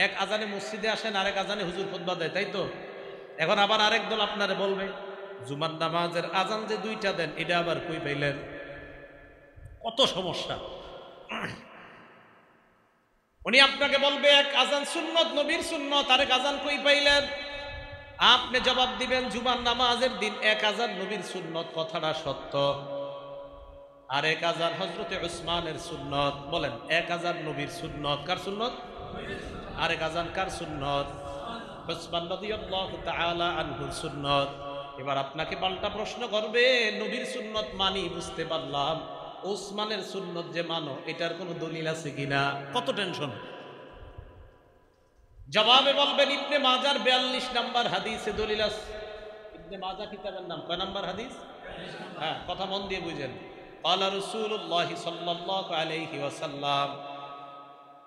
এক আজানে মসজিদে আসেন, আরেক আজানে হুজুর খুতবা দেয়, তাই তো? এখন আবার আরেক দল আপনারে বলবে জুমার নামাজের আজান যে 2টা দেন এটা আবার কই পাইলেন? কত সমস্যা। উনি আপনাকে বলবে এক আজান সুন্নত, নবীর সুন্নত, আরেক আজান কই পাইলেন? আপনি জবাব দিবেন জুমার নামাজের দিন এক আজান নবীর সুন্নত, কথাটা সত্য। আরেক আজান হযরতে উসমানের সুন্নত। বলেন এক আজান নবীর সুন্নত, কার সুন্নত? আরেক আজান কার সুন্নত? উসমান রাদিয়াল্লাহু তাআলা আনহুর সুন্নত। এবার আপনাকে পাল্টা প্রশ্ন করবে নবীর সুন্নত মানি বুঝতে পারলাম, উসমানের সুন্নত যে মানো এটার কোনো দলিল আছে কিনা? কত টেনশন। জবাবে বলবেন ইবনে মাজার 42 নাম্বার হাদিসে দলিল আছে। ইবনে মাজাহ কিতাবের নাম, কয় নাম্বার হাদিস? হ্যাঁ, কথা মন দিয়ে বুঝেন। ক্বালা রাসূলুল্লাহ সাল্লাল্লাহু আলাইহি ওয়াসাল্লাম,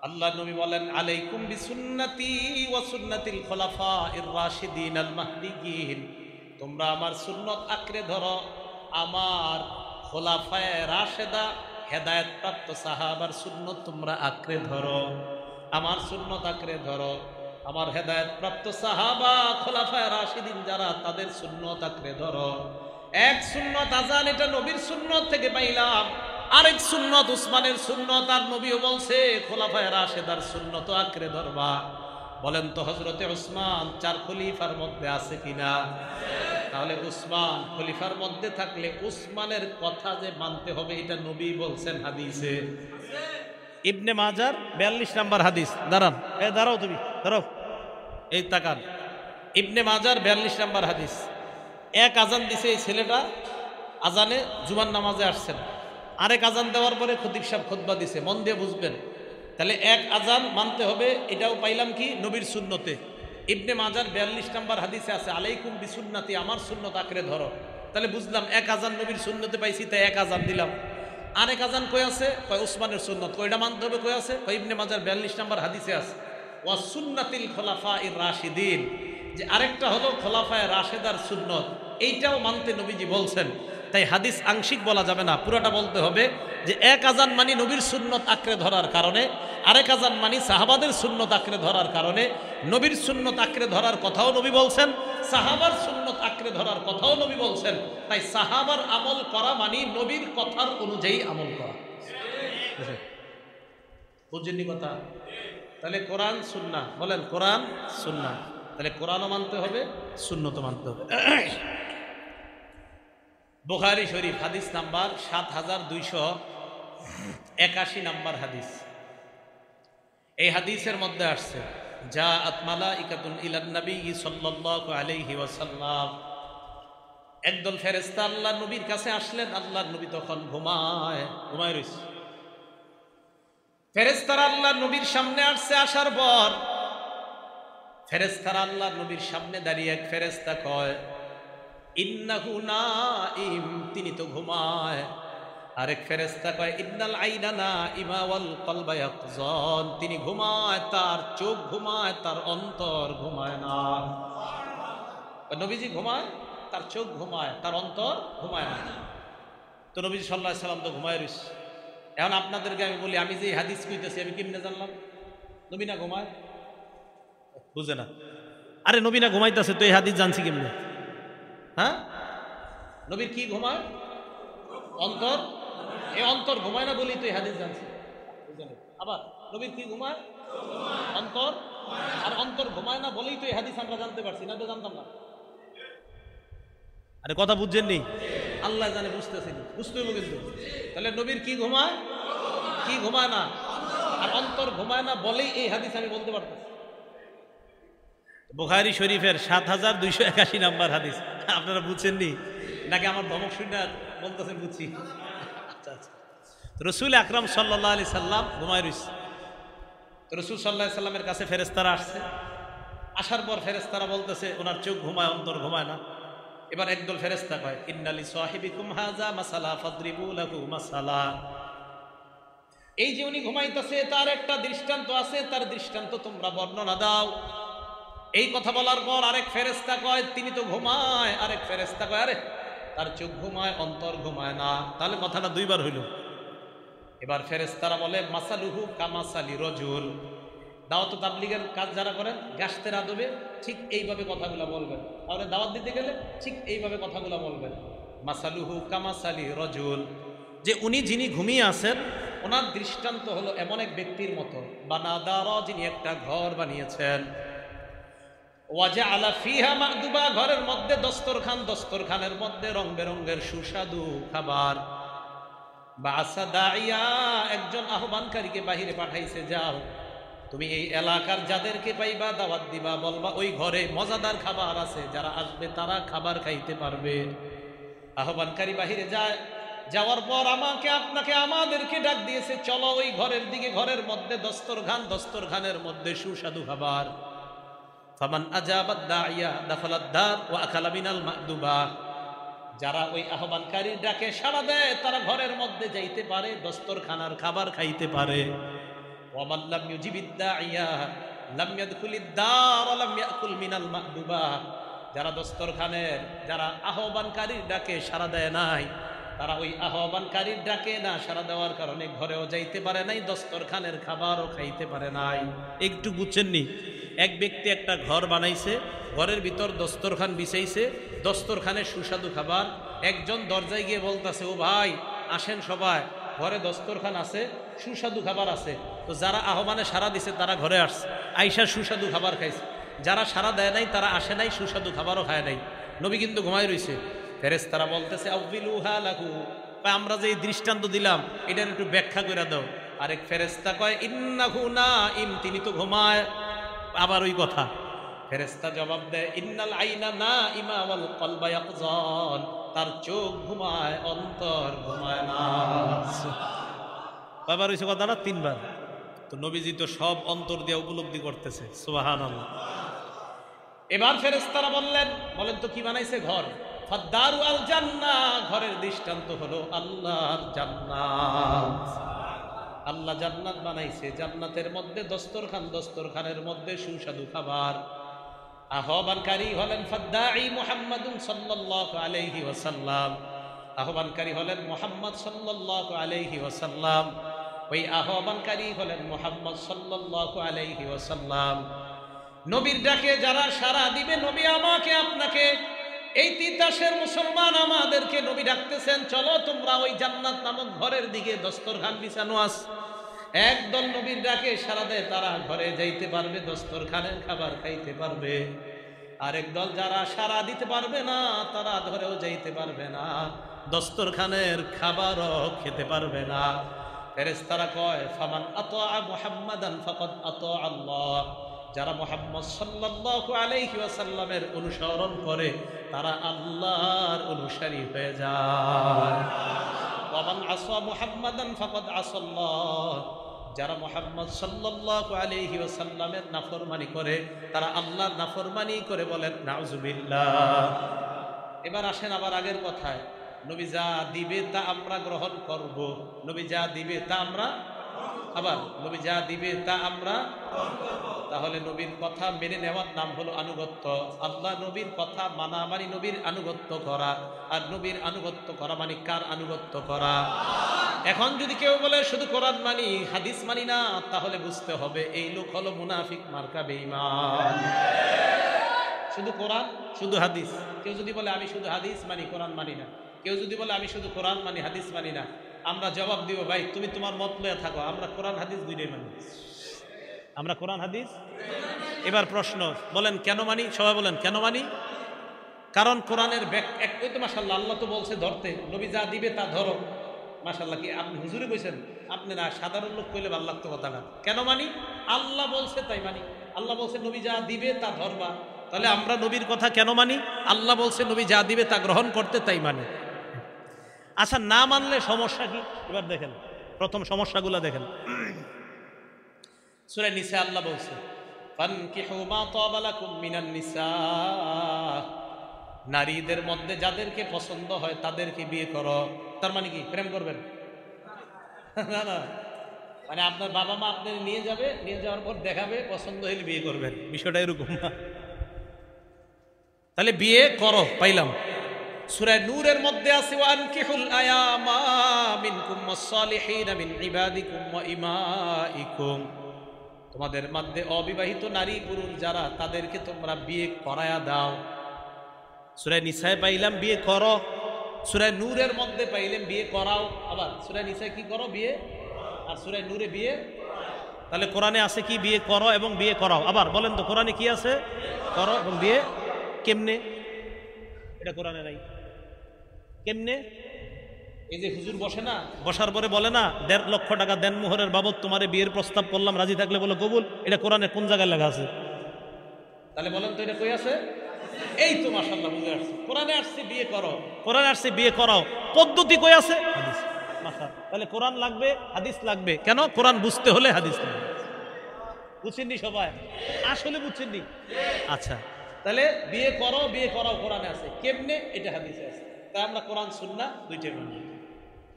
আল্লাহ নবী বলেন আলাইকুম বিসুন্নতি ওয়া সুন্নাতিল খুলাফাইর রাশিদিন আল মাহদিয়িন, তোমরা আমার সুন্নত আঁকড়ে ধরো, আমার খোলাফায়ে রাশেদা হেদায়েত প্রাপ্ত সাহাবার সুন্নত তোমরা আঁকড়ে ধরো, আমার সুন্নত আঁকড়ে ধরো, আমার হেদায়েত প্রাপ্ত সাহাবা খোলাফায়ে রাশিদিন যারা তাদের সুন্নত আঁকড়ে ধরো। এক সুন্নত আজান, এটা নবীর সুন্নত থেকে পাইলাম। আরেক সুন্নত উসমানের সুন্নত, আর নবীও বলছে খোলাফায়ে রাশেদার সুন্নত আঁকড়ে ধরবা। বলেন তো হযরতে উসমান 4 খলিফার মধ্যে আছে কিনা? তাহলে উসমান খলিফার মধ্যে থাকলে উসমানের কথা যে মানতে হবে এটা নবী বলছেন হাদিসে। ইবনে মাজার 42 নাম্বার হাদিস। দাঁড়ান, দাঁড়াও, তুমি দাঁড়াও, এই তাকান। ইবনে মাজার 42 নাম্বার হাদিস। এক আজান দিছে এই ছেলেটা, আজানে জুমার নামাজে আসছেন, আরেক আজান দেওয়ার পরে খতিব সাহেব খুতবা দিছে। মন দিয়ে বুঝবেন, তাহলে এক আজান মানতে হবে, এটাও পাইলাম কি? নবীর সুন্নতে। ইবনে মাজার 42 নাম্বার হাদিসে আছে আলাইকুম বিসুন্নতি, আমার সুন্নত আঁকড়ে ধরো। তাহলে বুঝলাম এক আজান নবীর সুন্নতে পাইছি, তাই এক আজান দিলাম। আরেক আজান কই আছে? কয় উসমানের সুন্নত। কয়টা মানতে হবে? কই আছে? কয় ইবনে মাজার 42 নাম্বার হাদিসে আছে ওয়া সুন্নাতিল খুলাফাইর রাশিদিন, যে আরেকটা হলো খোলাফায়ে রাশেদার সুন্নত, এইটাও মানতে নবীজি বলছেন। তাই হাদিস আংশিক বলা যাবে না, পুরোটা বলতে হবে যে এক আজান মানি নবীর সুন্নত আঁকড়ে ধরার কারণে, আরেক আজান মানি সাহাবাদের সুন্নত আঁকড়ে ধরার কারণে। নবীর সুন্নত আঁকড়ে ধরার কথাও নবী বলছেন, সাহাবার সুন্নত আঁকড়ে ধরার কথাও নবী বলছেন। তাই সাহাবার আমল করা মানি নবীর কথার অনুযায়ী আমল করা। বুঝেননি কথা? তাহলে কোরআন সুন্নাহ, বলেন কোরআন সুন্নাহ। তাহলে কোরআনও মানতে হবে, সুন্নতও মানতে হবে। বুখারী শরীফ হাদিস নাম্বার ৭,২৮১ নাম্বার হাদিস। এই হাদিসের মধ্যে আসছে জাআত মালাইকাতুন ইলান নবী সাল্লাল্লাহু আলাইহি ওয়াসাল্লাম, একদল ফেরেশতা আল্লাহর নবীর কাছে আসলেন। আল্লাহর নবী তখন ঘুমায় রয়েছে। ফেরেশতারা আল্লাহর নবীর সামনে আসছে। আসার পর ফেরেশতারা আল্লাহর নবীর সামনে দাঁড়িয়ে এক ফেরেশতা কয়, ইন্নাহু নাইম, তিনি তো ঘুমায়। আরেক ফেরেশতা কয়, ইন্নাল আইনা নাইমা ওয়াল কলবা ইয়াকযান, তিনি ঘুমায়, তার চোখ ঘুমায়, তার অন্তর ঘুমায় না। নবীজি ঘুমায়, তার চোখ ঘুমায়, তার অন্তর ঘুমায় না। তো নবীজি সাল্লাল্লাহু আলাইহি সাল্লাম তো ঘুমায় রইছে। এখন আপনাদেরকে আমি বলি, আমি যে হাদিস কইতেছি আমি কেমনে জানলাম নবী না ঘুমায়? বুঝে না? আরে নবী না ঘুমাইতেছে তো এই হাদিস জানছি কেমনে? হ্যাঁ, নবীর কি ঘুমায়? অন্তর। এই অন্তর ঘুমায় না বলি তো এই হাদিস জানছি। আবার নবীর কি ঘুমায়? অন্তর। আর অন্তর ঘুমায় না বলেই তো এই হাদিস আমরা জানতে পারছি, না তো জানতাম না। আরে কথা বুঝছেন নি? আল্লাহ জানে, বুঝতেছেন, বুঝতে হবে কিন্তু। তাহলে নবীর কি ঘুমায়, কি ঘুমায় না, আর অন্তর ঘুমায় না বলেই এই হাদিস আমি বলতে পারতেছি। বুখারী শরীফের ৭,২৮১ নাম্বার হাদিস। আপনারা বুঝছেন নি নাকি আমার ধমক শুনে বলতেছেন বুঝছি? আচ্ছা আচ্ছা। রসুল আকরাম সাল্লাল্লাহু আলাইহি সাল্লাম ঘুমায় রইছে। রসুল সাল্লাল্লাহু আলাইহি সাল্লামের কাছে ফেরেশতারা আসছে। আসার পর ফেরেশতারা বলতেছে ওনার চোখ ঘুমায়, অন্তর ঘুমায় না। এবার একদল ফেরেশতা কয়, ইন্নালি সাহিবিকুম হাযা মাসালা ফাদরিবু লাহু মাসালা, এই যে উনি ঘুমাইতেছে তার একটা দৃষ্টান্ত আছে, তার দৃষ্টান্ত তোমরা বর্ণনা দাও। এই কথা বলার পর আরেক ফেরেশতা কয়, তিনি তো ঘুমায়। আরেক ফেরেশতা কয়, আরে তার চোখ ঘুমায়, অন্তর ঘুমায় না। তাহলে কথাটা দুইবার হইল। এবার ফেরেশতারা বলে, মাসালুহু কামাসালি রজুল, দাওয়াত তাবলীগের কাজ যারা করেন গাশতের আদবে ঠিক এইভাবে কথাগুলো বলবেন। তাহলে দাওয়াত দিতে গেলে ঠিক এইভাবে কথাগুলো বলবেন। মাসালুহু কামাসালি রজুল, যে উনি যিনি ঘুমিয়ে আছেন ওনার দৃষ্টান্ত হলো এমন এক ব্যক্তির মতো, বানাদারা, যিনি একটা ঘর বানিয়েছেন, ওয়াজআলা ফিহা মা'দুবা, ঘরের মধ্যে দস্তরখান, দস্তরখানের মধ্যে রং বেরঙের সুস্বাদু খাবার। বা'সা দাইয়া, একজন আহ্বানকারীকে বাহিরে পাঠাইছে, যাও তুমি এই এলাকার যাদেরকে পাইবা দাওয়াত দিবা, বলবা ওই ঘরে মজাদার খাবার আছে, যারা আসবে তারা খাবার খাইতে পারবে। আহ্বানকারী বাহিরে যায়, যাওয়ার পর আমাকে আপনাকে আমাদেরকে ডাক দিয়েছে, চলো ওই ঘরের দিকে। ঘরের মধ্যে দস্তরখান, দস্তরখানের মধ্যে সুস্বাদু খাবার। ফামান আজাবাদ দাইয়া দাখালাদ দার ওয়া আকালা মিনাল মা'দুবা, যারা ওই আহ্বানকারীর ডাকে সাড়া দেয় তারা ঘরের মধ্যে যাইতে পারে, দস্তরখানার খাবার খাইতে পারে। ওয়া মান লাম ইউজিবিদ দাইয়া লাম ইয়াদখুলিদ দার ওয়া লাম ইয়াকুল মিনাল মা'দুবা, যারা দস্তরখানের, যারা আহ্বানকারীর ডাকে সাড়া দেয় নাই, তারা ওই আহ্বানকারীর ডাকে না সাড়া দেওয়ার কারণে ঘরেও যাইতে পারে নাই, দস্তরখানের খাবারও খাইতে পারে নাই। একটু বুঝছেননি? এক ব্যক্তি একটা ঘর বানাইছে, ঘরের ভিতর দস্তরখান বিছাইছে, দস্তরখানে সুস্বাদু খাবার। একজন দরজায় গিয়ে বলতেছে, ও ভাই আসেন সবাই, ঘরে দস্তরখান আছে, সুস্বাদু খাবার আছে। তো যারা আহ্বানে সাড়া দিছে তারা ঘরে আসছে, আইসা সুস্বাদু খাবার খাইছে। যারা সাড়া দেয় নাই তারা আসে নাই, সুস্বাদু খাবারও খায় নাই। নবী কিন্তু ঘুমায় রইছে। ফেরেশতারা বলতেছে, আউযিলুহা লাহু, আমরা যে দৃষ্টান্ত দিলাম এটার একটু ব্যাখ্যা করে দাও। আরেক ফেরেশতা কয়, ইন্নাহু নাইম, তিনি তো ঘুমায়। আবার ওই কথা। ফেরেশতা জবাব দেয়, ইন্নাল আইনা নাইমা ওয়াল কলবা ইয়াকযান, তার চোখ ঘুমায়, অন্তর ঘুমায় না। বাবার ওই কথাটা তিনবার। তো নবীজি তো সব অন্তর দিয়ে উপলব্ধি করতেছে, সুবহানাল্লাহ। এবার ফেরেশতারা বলেন তো কি বানাইছে? ঘর। ফাদ্দারু আল জান্নাহ, ঘরের দৃষ্টান্ত হলো আল্লাহর জান্নাত। আল্লাহ জান্নাত বানাইছে, জান্নাতের মধ্যে দস্তরখান, দস্তরখানের মধ্যে সুস্বাদু খাবার। আহ্বানকারী হলেন ফাদ্দাঈ মুহাম্মাদুন সাল্লাল্লাহু আলাইহি ওয়াসাল্লাম, আহ্বানকারী হলেন মুহাম্মদ সাল্লাল্লাহু আলাইহি ওয়াসাল্লাম। ওই আহ্বানকারী হলেন মুহাম্মদ সাল্লাল্লাহু আলাইহি ওয়াসাল্লাম। নবীর ডাকে যারা সাড়া দিবে, নবী আমাকে আপনাকে এই তিতাসের মুসলমান আমাদেরকে নবী ডাকতেছেন, চলো তোমরা ওই জান্নাত নামক ঘরের দিকে, দস্তরখান বিছানো আছে। একদল নবীর ডাকে সারা দেয়, তারা ঘরে যাইতে পারবে, দস্তরখানের খাবার খাইতে পারবে। আরেক দল যারা সারা দিতে পারবে না, তারা ধরেও যাইতে পারবে না, দস্তরখানের খাবারও খেতে পারবে না। ফেরেশতারা কয়, ফামান আতা মুহাম্মাদান ফাকাদ আতা আল্লাহ, যারা মুহাম্মদ সাল্লাল্লাহু আলাইহি ওয়াসাল্লামের অনুসরণ করে তারা আল্লাহর অনুসারী হয়ে যায়। ওয়া মান আসা মুহাম্মাদান ফাকাদ আসাল্লাহ, যারা মুহাম্মদ সাল্লাল্লাহু আলাইহি ওয়াসাল্লামের নাফরমানি করে তারা আল্লাহর নাফরমানি করে, বলেন নাউজুবিল্লাহ। এবার আসেন আবার আগের কথায়, নবী যা দিবে তা আমরা গ্রহণ করব। নবী যা দিবে তা আমরা, আবার নবী যা দিবে তা আমরা, তাহলে নবীর কথা মেনে নেওয়ার নাম হলো আনুগত্য। আল্লাহ নবীর কথা মানা মানে নবীর আনুগত্য করা, আর নবীর আনুগত্য করা মানে কার আনুগত্য করা? এখন যদি কেউ বলে শুধু কোরআন মানি হাদিস মানি না, তাহলে বুঝতে হবে এই লোক হলো মুনাফিক মার্কা বেঈমান। শুধু কোরআন শুধু হাদিস, কেউ যদি বলে আমি শুধু হাদিস মানি কোরআন মানি না, কেউ যদি বলে আমি শুধু কোরআন মানি হাদিস মানি না, আমরা জবাব দিব, ভাই তুমি তোমার মত লয়ে থাকো, আমরা কোরআন হাদিস দুইটাই মানি, আমরা কোরআন হাদিস। এবার প্রশ্ন, বলেন কেন মানি? সবাই বলেন কেন মানি? কারণ কোরআনের ওই তো মাশাআল্লাহ, আল্লাহ তো বলছে ধরতে, নবী যা দিবে তা ধরো। মাশাআল্লাহ, কি আপনি হুজুরে কইছেন? আপনি না, সাধারণ লোক কইলে ভালো লাগতো কথাটা। কেন মানি? আল্লাহ বলছে তাই মানি। আল্লাহ বলছে নবী যা দিবে তা ধরবা, তাহলে আমরা নবীর কথা কেন মানি? আল্লাহ বলছে নবী যা দিবে তা গ্রহণ করতে, তাই মানি। আচ্ছা, না মানলে সমস্যা কি? এবার দেখেন প্রথম সমস্যাগুলো দেখেন। সূরা নিসা আল্লাহ বলছে, ফানকিহু মা তাবা লাকুম মিনান নিসা, নারীদের মধ্যে যাদেরকে পছন্দ হয় তাদেরকে বিয়ে করো। তার মানে কি প্রেম করবেন? না না, মানে আপনার বাবা মা আপনার নিয়ে যাবে, নিয়ে যাওয়ার পর দেখাবে, পছন্দ হলে বিয়ে করবেন, বিষয়টা এরকম না। তাহলে বিয়ে করো, পাইলাম। সূরা নূরের মধ্যে আছে, ওয়ানকিহুল আয়ামা মিনকুম ওয়াস-সালিহিনা মিন ইবাদিকুম ওয়া ইমাইকুম, তোমাদের মধ্যে অবিবাহিত নারী পুরুষ যারা, তাদেরকে তোমরা বিয়ে করায়া দাও। সূরা নিসায় পাইলাম বিয়ে করো, সূরা নূরের মধ্যে পাইলাম বিয়ে করাও। আবার সূরা নিসায় কি করো? বিয়ে। আর সূরা নূরে বিয়ে। তাহলে কোরআনে আছে কি? বিয়ে করো এবং বিয়ে করাও। আবার বলেন তো কোরআনে কি আছে? করো এবং বিয়ে। কেমনে? এটা কোরআনে নাই। কেমনে? এই যে হুজুর বসে না, বসার পরে বলে না 1.5 লক্ষ টাকা দেন মোহরের বাবদ তোমারে বিয়ের প্রস্তাব করলাম, রাজি থাকলে বলো কবুল। এটা কোরআনে কোন জায়গায় লেখা আছে? তাহলে বলেন তো এটা কই আছে? এই তো মাশাআল্লাহ বুঝে আসছে, কোরআনে আসছে বিয়ে করো, কোরআনে আসছে বিয়ে করাও। পদ্ধতি কই আছে? হাদিস। মাশাআল্লাহ, তাহলে কোরআন লাগবে, হাদিস লাগবে। কেন? কোরআন বুঝতে হলে হাদিস লাগবে। বুঝছেননি সবাই? আসলে বুঝছেননি? আচ্ছা, তাহলে বিয়ে করো বিয়ে করাও কোরআনে আছে, কেমনে? এটা হাদিসে আছে। তাই আমরা কোরআন সুন্নাহ দুইটাই মানি,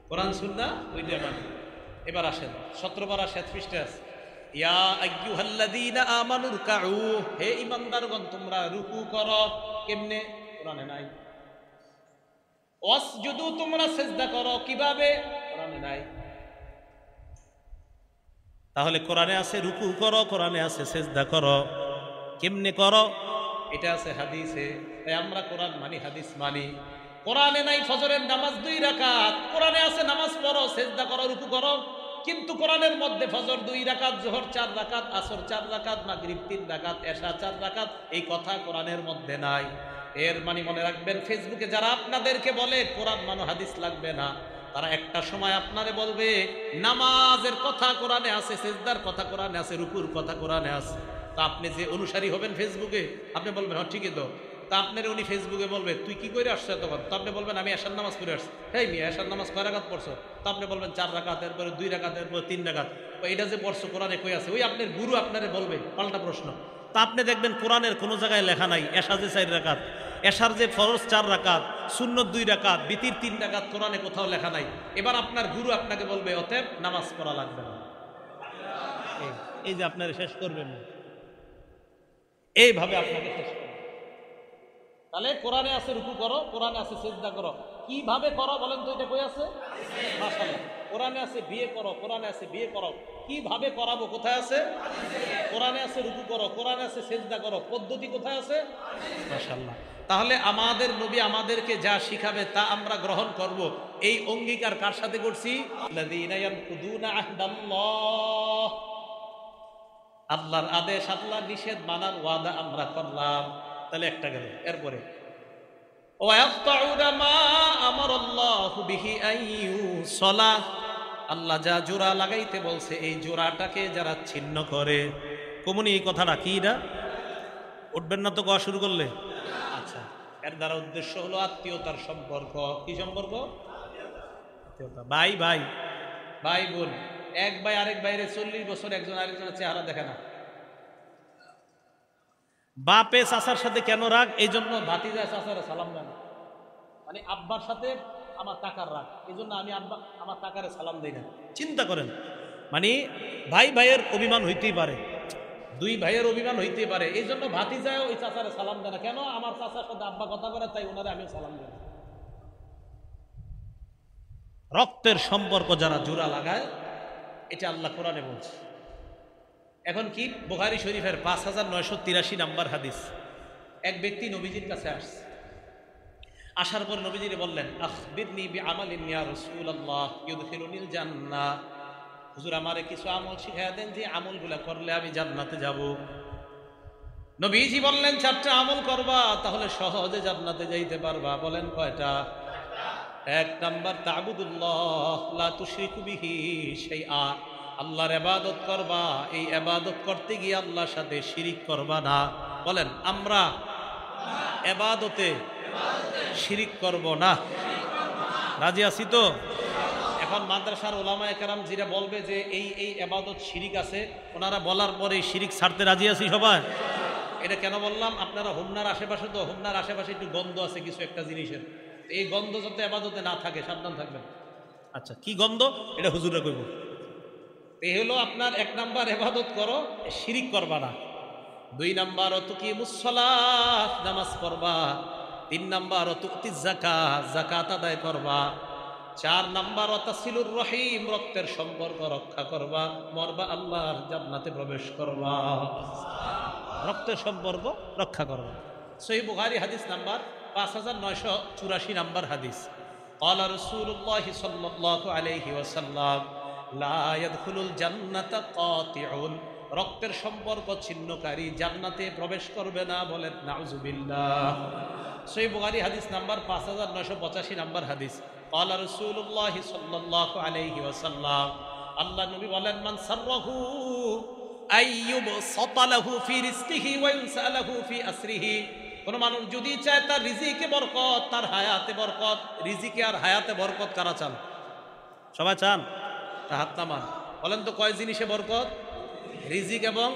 কোরআন সুন্নাহ দুইটাই মানি। এবার আসেন 17 পারা 7 পৃষ্ঠাে আছে, ইয়া আইয়ুহাল্লাযীনা আমানু রুকউ, হে ঈমানদারগণ তোমরা রুকু করো। কেমনে? কোরআনে নাই। ওয়াসজুদু, তোমরা সিজদা করো। কিভাবে? কোরআনে নাই। তাহলে কোরআনে আছে রুকু করো, কোরআনে আছে সিজদা করো, কেমনে করো? এটা আছে হাদিসে। তাই আমরা কোরআন মানি, হাদিস মানি। কোরআনে নাই ফজরের নামাজ 2 রাকাত, কোরআনে আছে নামাজ পড়ো, সিজদা করো, রুকু করো। কিন্তু কোরআনের মধ্যে ফজর 2 রাকাত, যোহর 4 রাকাত, আসর 4 রাকাত, মাগরিব 3 রাকাত, এশা 4 রাকাত, এই কথা কোরআনের মধ্যে নাই। এর মানে মনে রাখবেন, ফেসবুকে যারা আপনাদেরকে বলে কোরআন মানো হাদিস লাগবে না, তারা একটা সময় আপনারে বলবে নামাজের কথা কোরআনে আছে, সিজদার কথা কোরআনে আছে, রুকুর কথা কোরআনে আছে। তা আপনি যে অনুসারী হবেন ফেসবুকে, আপনি বলবেন হ্যাঁ ঠিকই তো। তা আপনার উনি ফেসবুকে বলবে তুই কি করে আসছো তখন? তো আপনি বলবেন আমি এশার নামাজ করে আসছি। হ্যাঁ মিয়া, এশার নামাজ কয় রাকাত পড়ছো? তো আপনি বলবেন 4 রাকাত, এরপরে 2 রাকাত, এরপরে 3 রাকাত। এটা যে পড়ছো কোরআনে কই আছে? ওই আপনার গুরু আপনারে বলবে পাল্টা প্রশ্ন। তা আপনি দেখবেন কোরআনের কোনো জায়গায় লেখা নাই এশা যে 4 রাকাত, এশার যে ফরজ 4 রাকাত, সুন্নত 2 রাকাত, বিতির 3 রাকাত, কোরআনে কোথাও লেখা নাই। এবার আপনার গুরু আপনাকে বলবে অতএব নামাজ পড়া লাগবে না। এই যে আপনারা শেষ করবেন, এইভাবে আপনাকে শেষ করবেন। তাহলে কোরআনে আছে রুকু করো, কোরআনে আছে সিজদা করো। কিভাবে করো বলেন তো? এটা কই আছে? মাশাআল্লাহ। কোরআনে আছে বিয়ে করো, কোরআনে আছে বিয়ে করো। কিভাবে করাবো কোথায় আছে? কোরআনে আছে রুকু করো, কোরআনে আছে সেজদা করো, পদ্ধতি কোথায় আছে? মাশাআল্লাহ। তাহলে আমাদের নবী আমাদেরকে যা শিখাবে তা আমরা গ্রহণ করব, এই অঙ্গীকার কার সাথে করছি? আল্লাযীনা ইয়ানকুদুনা আহদাল্লাহ, আল্লাহর আদেশ আল্লাহর নিষেধ মানার ওয়াদা আমরা করলাম। তাহলে একটা গেল। এরপরে ওয়ায়াকতাউনা মা আমারাল্লাহু বিহি আইয়ুসালাহ, আল্লাহ যা জোড়া লাগাইতে বলছে এই জোড়াটাকে যারা ছিন্ন করে। কমনি এই কথাটা কি না? উঠবেন না তো কোয়া শুরু করলে? আচ্ছা, এর দ্বারা উদ্দেশ্য হলো আত্মীয়তার সম্পর্ক। কি সম্পর্ক? আত্মীয়তা। ভাই ভাই, ভাই বোন, এক ভাই আরেক ভাইরে 40 বছর একজন আরেকজনের চেহারা দেখে না। বাপে চাচার সাথে কেন রাগ? এই জন্য ভাতিজা চাচারে সালাম দেয় না। মানে আব্বার সাথে আমার কাকার রাগ, এই জন্য আমি আব্বা আমার কাকারে সালাম দিই না। চিন্তা করেন, মানে ভাই ভাইয়ের অভিমান হইতেই পারে, দুই ভাইয়ের অভিমান হইতেই পারে, এই জন্য ভাতিজায় ওই চাচারে সালাম দেয় না। কেন? আমার চাচার সাথে আব্বা কথা করে, তাই ওনারে আমিও সালাম দিই না। রক্তের সম্পর্ক যারা জোড়া লাগায়, এটা আল্লাহ কোরআনে বলছে। এখন কি? বুখারী শরীফের 5983 নাম্বার হাদিস। এক ব্যক্তি নবীজির কাছে আসছে, আসার পর নবীজিরে বললেন, আখবিরনি বিআমালিন ইয়া রাসূলুল্লাহ ইউদখিলুনিল জান্নাহ, হুজুর আমারে কিছু আমল শিখায়া দেন যে আমলগুলা করলে আমি জান্নাতে যাব। নবীজি বললেন, 4টা আমল করবা, তাহলে সহজে জান্নাতে যাইতে পারবা। বলেন কয়টা? 1 নাম্বার তা'বুদুল্লাহ লা তুশরিকু বিহি শাইআ, আল্লাহর ইবাদত করবা, এই ইবাদত করতে গিয়ে আল্লাহর সাথে শিরিক করবা না। বলেন আমরা ইবাদতে শিরিক করব না। রাজি আছি তো? এখন মাদ্রাসার ওলামায়ে কেরাম যারা বলবে যে এই এই ইবাদত শিরিক আছে, ওনারা বলার পরে শিরিক ছাড়তে রাজি আছি সবাই? এটা কেন বললাম? আপনারা হোমনার আশেপাশে, তো হোমনার আশেপাশে একটু গন্ধ আছে কিছু একটা জিনিসের, এই গন্ধ যাতে ইবাদতে না থাকে সাবধান থাকবেন। আচ্ছা, কি গন্ধ? এটা হুজুররা কইব। এই হলো আপনার 1 নাম্বার, ইবাদত করো, শিরিক করবা না। 2 নাম্বার তুকিমুস সালাত, নামাজ পড়বা। 3 নাম্বার তুতিজ যাকাত, যাকাত আদায় করবা। 4 নাম্বার তাসিলুর রহিম, রক্তের সম্পর্ক রক্ষা করবা। মরবা আল্লাহর জান্নাতে প্রবেশ করবা। রক্তের সম্পর্ক রক্ষা করবা। সহিহ বুখারী হাদিস নাম্বার 5984 নাম্বার হাদিস। قال رسول الله صلى الله عليه وسلم لا يدخل الجنة قاطع, রক্তের সম্পর্ক ছিন্নকারী জান্নাতে প্রবেশ করবে না। বলেন নাউজুবিল্লাহ। সহিহ বুখারী হাদিস নাম্বার 5985 নাম্বার হাদিস। قال رسول الله صلى الله عليه وسلم, আল্লাহ নবী বলেন, মান সাররাহু আইয়ুব সাতালাহু ফি রিজকিহি ওয়া ইনসালাহু ফি আসরিহি, কোন মানুষ যদি চায় তার রিজিকে বরকত, তার হায়াতে বরকত, রিজিকে আর হায়াতে বরকত কারা চান? সবাই চান? হাত নামান। বলেন তো কয় জিনিসে বরকত? রিজিক এবং,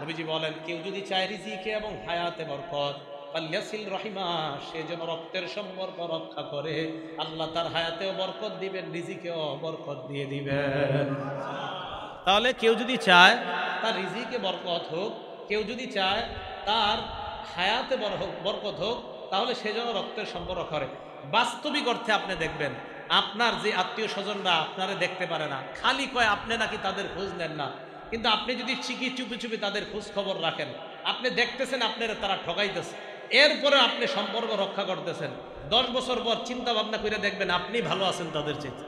নবীজি বলেন কেউ যদি চায় রিজিকে এবং হায়াতে বরকত, ফালইয়াসিল রাহিমা, সে যেন রক্তের সম্পর্ক রক্ষা করে, আল্লাহ তার হায়াতেও বরকত দিবেন, রিজিকেও বরকত দিয়ে দিবেন। তাহলে কেউ যদি চায় তার রিজিকে বরকত হোক, কেউ যদি চায় তার হায়াতে বরকত হোক, তাহলে সে যেন রক্তের সম্পর্ক করে। বাস্তবিক অর্থে আপনি দেখবেন আপনার যে আত্মীয় স্বজনরা আপনারে দেখতে পারে না, খালি কয় আপনি নাকি তাদের খোঁজ নেন না, কিন্তু আপনি যদি ঠিকই চুপি চুপি তাদের খোঁজ খবর রাখেন, আপনি দেখতেছেন আপনারা তারা ঠকাইতেছে, এরপরে আপনি সম্পর্ক রক্ষা করতেছেন, 10 বছর পর চিন্তা ভাবনা করে দেখবেন আপনি ভালো আছেন তাদের চেয়ে।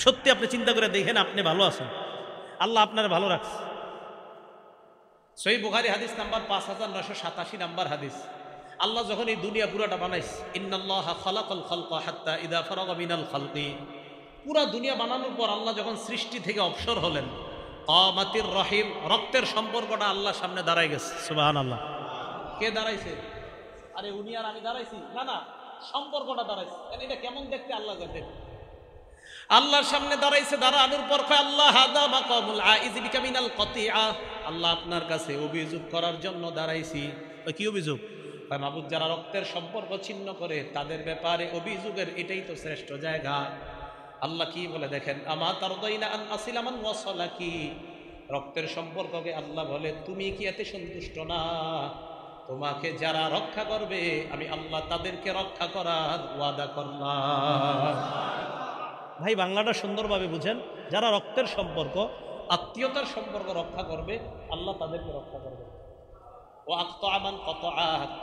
সত্যি আপনি চিন্তা করে দেখেন আপনি ভালো আছেন, আল্লাহ আপনার ভালো রাখছে। সহিহ বুখারী হাদিস নাম্বার 5987 নাম্বার হাদিস। আল্লাহ যখন এই দুনিয়া পুরাটা বানাইছে, ইন্নাল্লাহা খালাকাল খালকা হাত্তা ইযা ফারাগা মিনাল খালকি, পুরা দুনিয়া বানানোর পর আল্লাহ যখন সৃষ্টি থেকে অবসর হলেন, কামাতির রহিম, রক্তের সম্পর্কটা আল্লাহর সামনে দাঁড়ায় গেছে। সুবহানাল্লাহ। কে দাঁড়াইছে? আরে উনি আর আমি দাঁড়াইছি না, না, সম্পর্কটা দাঁড়াইছে। এটা কেমন দেখতে আল্লাহ জানে। আল্লাহর সামনে দাঁড়াইছে, দাঁড়ানোর পর আল্লাহ হাদা মাকামুল আইজ বিকা মিনাল কতিআ, আল্লাহ আপনার কাছে অভিযোগ করার জন্য দাঁড়াইছি। কি অভিযোগ? মাবুদ যারা রক্তের সম্পর্ক ছিন্ন করে তাদের ব্যাপারে অভিযোগের এটাই তো শ্রেষ্ঠ জায়গা। আল্লাহ কি বলে দেখেন, আমা তারদাইনা আন আসিলা মান ওয়াসালাকি, রক্তের সম্পর্ককে আল্লাহ বলে তুমি কি এতে সন্তুষ্ট না? তোমাকে যারা রক্ষা করবে আমি আল্লাহ তাদেরকে রক্ষা করার ওয়াদা করলাম। ভাই বাংলাটা সুন্দরভাবে বুঝেন, যারা রক্তের সম্পর্ক, আত্মীয়তার সম্পর্ক রক্ষা করবে, আল্লাহ তাদেরকে রক্ষা করবে। ও আমান কত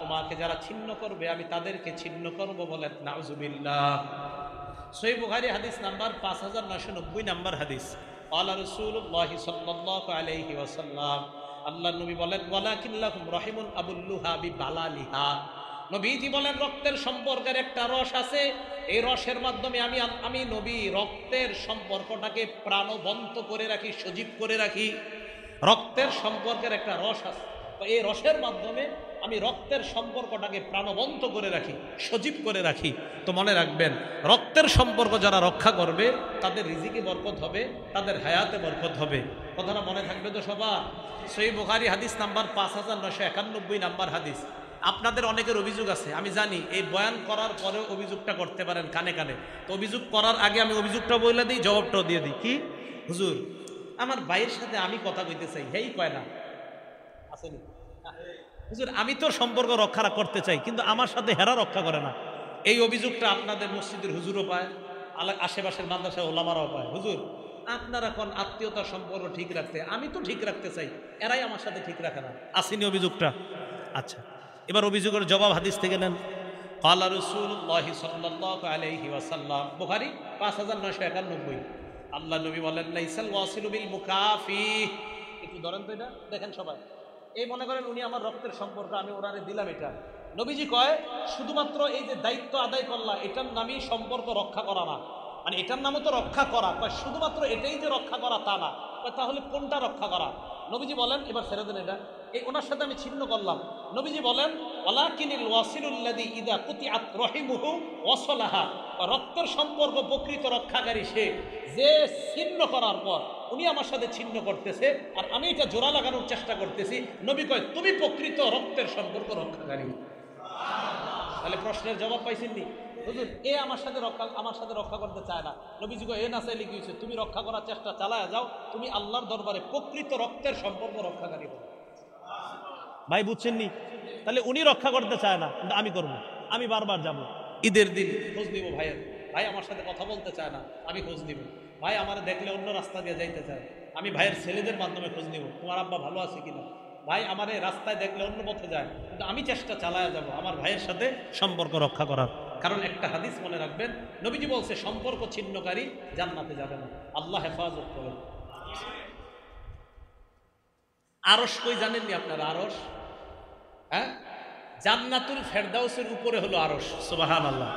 তোমাকে যারা ছিন্ন করবে আমি তাদেরকে ছিন্ন করব, বলেন নাউজুবিল্লাহ। সহিহ বুখারী হাদিস নাম্বার 5990 নাম্বার হাদিস। ক্বালা রাসূলুল্লাহ সাল্লাল্লাহু আলাইহি ওয়াসাল্লাম, আল্লাহর নবী বলেন ওয়ালাকিল্লাহুম রাহিমুন আবুল্লুহা বিবালালিহা। নবীজি বলেন রক্তের সম্পর্কের একটা রস আছে, এই রসের মাধ্যমে আমি নবী রক্তের সম্পর্কটাকে প্রাণবন্ত করে রাখি, সজীব করে রাখি। রক্তের সম্পর্কের একটা রস আছে, তো এই রসের মাধ্যমে আমি রক্তের সম্পর্কটাকে প্রাণবন্ত করে রাখি, সজীব করে রাখি। তো মনে রাখবেন, রক্তের সম্পর্ক যারা রক্ষা করবে তাদের রিজিকে বরকত হবে, তাদের হায়াতে বরকত হবে। কথাটা মনে থাকবে তো সবার? সহিহ বুখারী হাদিস নাম্বার 5991 নাম্বার হাদিস। আপনাদের অনেকের অভিযোগ আছে, আমি জানি, এই বয়ান করার পরে অভিযোগটা করতে পারেন কানে কানে। তো অভিযোগ করার আগে আমি অভিযোগটা বলে দিই, জবাবটাও দিয়ে দিই। কি হুজুর, আমার ভাইয়ের সাথে আমি কথা কইতে চাই, হেই কয় না, আসেনি হুজুর, আমি তো সম্পর্ক রক্ষা করতে চাই, কিন্তু আমার সাথে হেরা রক্ষা করে না। এই অভিযোগটা আপনাদের মসজিদের হুজুরও পায়, আশেপাশের মাদ্রাসা ওলামারাও পায়। হুজুর, আপনারা কোন আত্মীয়তার সম্পর্ক ঠিক রাখতে, আমি তো ঠিক রাখতে চাই, এরাই আমার সাথে ঠিক রাখে না। আসেনি অভিযোগটা? আচ্ছা, এবার অভিযোগের জবাব হাদিস থেকে নেন। ক্বালা রাসূলুল্লাহ সাল্লাল্লাহু আলাইহি ওয়াসাল্লাম, বুখারী 5991। আল্লাহ নবী বলেন লাইসাল ওয়াসিলু বিল মুকাফি। একটু ধরেন তো, এটা দেখেন সবাই, এই মনে করেন উনি আমার রক্তের সম্পর্ক, আমি ওনারে দিলাম এটা। নবীজি কয় শুধুমাত্র এই যে দায়িত্ব আদায় করলা, এটার নামই সম্পর্ক রক্ষা করা না, মানে এটার নামও তো রক্ষা করা। কয় শুধুমাত্র এটাই যে রক্ষা করা তা না। তাহলে কোনটা রক্ষা করা? নবীজি বলেন, এবার ছেড়ে দেন এটা, এই ওনার সাথে আমি ছিন্ন করলাম। নবীজি বলেন ওয়ালাকিনিল ওয়াসিলুল্লাযী ইযা কুতিআত রাহিমুহু ওয়াসালাহা। রক্তের সম্পর্ক প্রকৃত রক্ষাকারী সে, যে ছিন্ন করার পর উনি আমার সাথে ছিন্ন করতেছে আর আমি এটা জোড়া লাগানোর চেষ্টা করতেছি। নবী কয় তুমি প্রকৃত রক্তের সম্পর্ক রক্ষাকারী। তাহলে প্রশ্নের জবাব পাইছেননি? হুজুর, এ আমার সাথে রক্ষা করতে চায় না। নবীজি কয় এ না চাইলে কি হয়েছে, তুমি রক্ষা করার চেষ্টা চালায় যাও, তুমি আল্লাহর দরবারে প্রকৃত রক্তের সম্পর্ক রক্ষাকারী হবে। ভাই বুঝছেননি? তাহলে উনি রক্ষা করতে চায় না, কিন্তু আমি করবো। আমি বারবার যাব, ঈদের দিন খোঁজ নিব ভাইয়ের, ভাই আমার সাথে কথা বলতে চায় না, আমি খোঁজ নিব। ভাই আমার দেখলে অন্য রাস্তা দিয়ে যাইতে চায়, আমি ভাইয়ের ছেলেদের মাধ্যমে খোঁজ নিব, তোমার আব্বা ভালো আছে কিনা। ভাই আমার এই রাস্তায় দেখলে অন্য পথে যায়, কিন্তু আমি চেষ্টা চালায় যাব আমার ভাইয়ের সাথে সম্পর্ক রক্ষা করার। কারণ একটা হাদিস মনে রাখবেন, নবীজি বলছে সম্পর্ক ছিন্নকারী জান্নাতে যাবে না, আল্লাহ হেফাজত করেন। আরশ কই জানেননি আপনারা? আরশ, হ্যাঁ, জান্নাতুল ফেরদাউসের উপরে হলো আরশ। সুবহানাল্লাহ।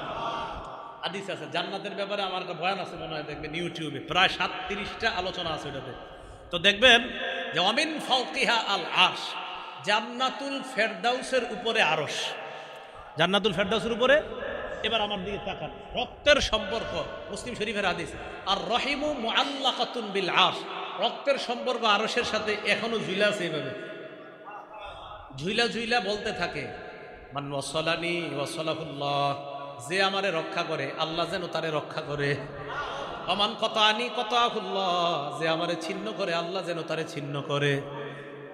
হাদিস আছে জান্নাতের ব্যাপারে, আমার একটা বয়ান আছে মনে হয়, দেখবেন ইউটিউবে প্রায় 37টা আলোচনা আছে ওটাতে। তো দেখবেন যে ওয়ামিন ফাওকিহা আল আরশ, জান্নাতুল ফেরদাউসের উপরে আরশ, জান্নাতুল ফেরদাউসের উপরে। এবার আমার দিকে তাকান, রক্তের সম্পর্ক, মুসলিম শরীফের হাদিস, আর রহিমু মুআল্লাকাতুন বিল আরশ, রক্তের সম্পর্ক আরশের সাথে এখনো ঝুলা আছে, এইভাবে ঝুইলা ঝুইলা বলতে থাকে মান ওয়াসালানি ওয়াসালাহুল্লাহ, যে আমারে রক্ষা করে আল্লাহ যেন তারে রক্ষা করে। অমান কতানি কতাহুল্লাহ, যে আমারে ছিন্ন করে আল্লাহ যেন তারে ছিন্ন করে।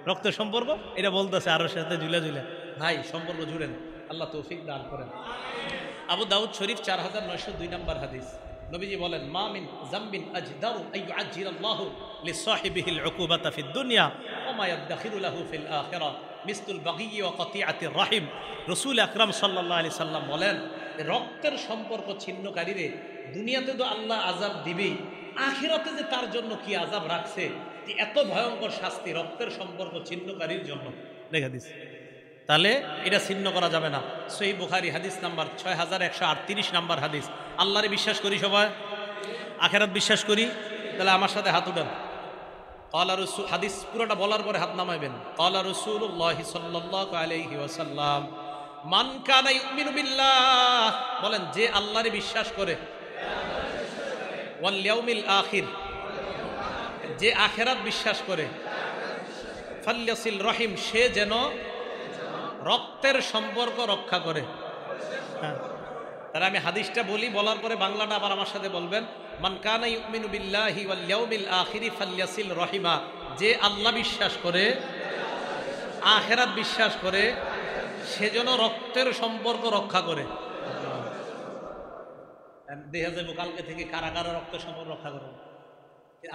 রক্তের সম্পর্ক এটা বলতেছে আরশের সাথে ঝুলা ঝুলা। ভাই সম্পর্ক জুড়েন, আল্লাহ তৌফিক দান করেন। আবু দাউদ শরীফ 4902 নম্বর হাদিস। নবীজি বলেন মা মিন যামবিন আজদারু আইয়ুআজ্জিরাল্লাহু লিসাহিবিহিল উকুবাতা ফিদ দুনিয়া ওয়া মা ইয়াদখিরু লাহু ফিল আখিরাহ মিসলুল বাগী ওয়া কাতিআতির রাহিম। রাসূল আকরাম সাল্লাল্লাহু আলাইহি সাল্লাম বলেন, রক্তের সম্পর্ক ছিন্নকারীরে দুনিয়াতে তো আল্লাহ আযাব দিবেই, আখিরাতে যে তার জন্য কি আযাব রাখছে, এত ভয়ঙ্কর শাস্তি রক্তের সম্পর্ক ছিন্নকারীর জন্য দেখা দিছে। তাহলে এটা ছিন্ন করা যাবে না। সহিহ বুখারী হাদিস নাম্বার 6138 নাম্বার হাদিস। আল্লাহরে বিশ্বাস করি সবাই, আখিরাত বিশ্বাস করি, তাহলে আমার সাথে হাত উঠান। ক্বালা রাসূল, হাদিস পুরোটা বলার পরে হাত নামাইবেন। ক্বালা রাসূলুল্লাহ সাল্লাল্লাহু আলাইহি ওয়াসাল্লাম মান কানা ইউমিনু বিল্লাহ, বলেন যে আল্লাহরে বিশ্বাস করে, ওয়াল ইয়াউমিল আখির, যে আখিরাত বিশ্বাস করে, ফালইয়াসিল রহিম, সে যেন রক্তের সম্পর্ক রক্ষা করে। হ্যাঁ, তাহলে আমি হাদিসটা বলি, বলার পরে বাংলাটা আবার আমার সাথে বলবেন। মান কানা ইউমিনু বিল্লাহি ওয়াল ইয়াউমিল আখিরি ফালইয়াসিল রহিমা, যে আল্লাহ বিশ্বাস করে, আখিরাত বিশ্বাস করে, সে যেন রক্তের সম্পর্ক রক্ষা করে। দেখা যাবো কালকে থেকে কারা কারা রক্ত সম্পর্ক রক্ষা করেন।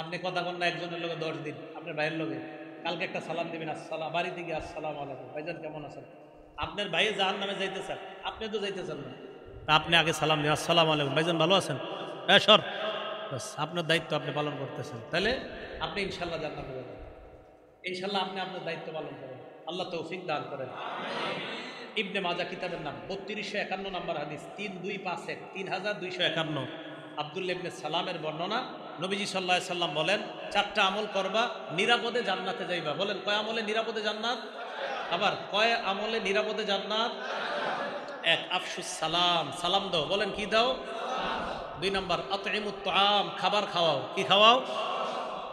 আপনি কথা কন না একজনের লোকে 10 দিন, আপনার ভাইয়ের লোকে কালকে একটা সালাম দিবেন, আসসালাম, বাড়িতে গিয়ে আসসালাম আলাইকুম ভাইজান কেমন আছেন। আপনার ভাইয়ে জাহান নামে যাইতে চান, আপনি তো যাইতে চান না, তা আপনি আগে সালাম দিন, আসসালাম আলাইকুম ভাইজান ভালো আছেন, হ্যাঁ সর, বাস আপনার দায়িত্ব আপনি পালন করতেছেন, তাহলে আপনি ইনশাল্লাহ জান্নাতে যাবেন। ইনশাল্লাহ আপনি আপনার দায়িত্ব পালন করেন, আল্লাহ তৌফিক দান করেন। ইবনে মাজা কিতাবের নাম 3251 নম্বর হাদিস 3251 3251 আব্দুল্লাহ ইবনে সালামের বর্ণনা। নবীজি সাল্লাল্লাহু আলাইহি সাল্লাম বলেন 4টা আমল করবা নিরাপদে জান্নাতে যাইবা। বলেন কয় আমলে নিরাপদে জান্নাত, আবার কয় আমলে নিরাপদে জান্নাত। 1 আফশুস সালাম, সালাম দাও। বলেন কি দাও। 2 নাম্বার আতইমুত তাআম, খাবার খাওয়াও। কি খাওয়াও।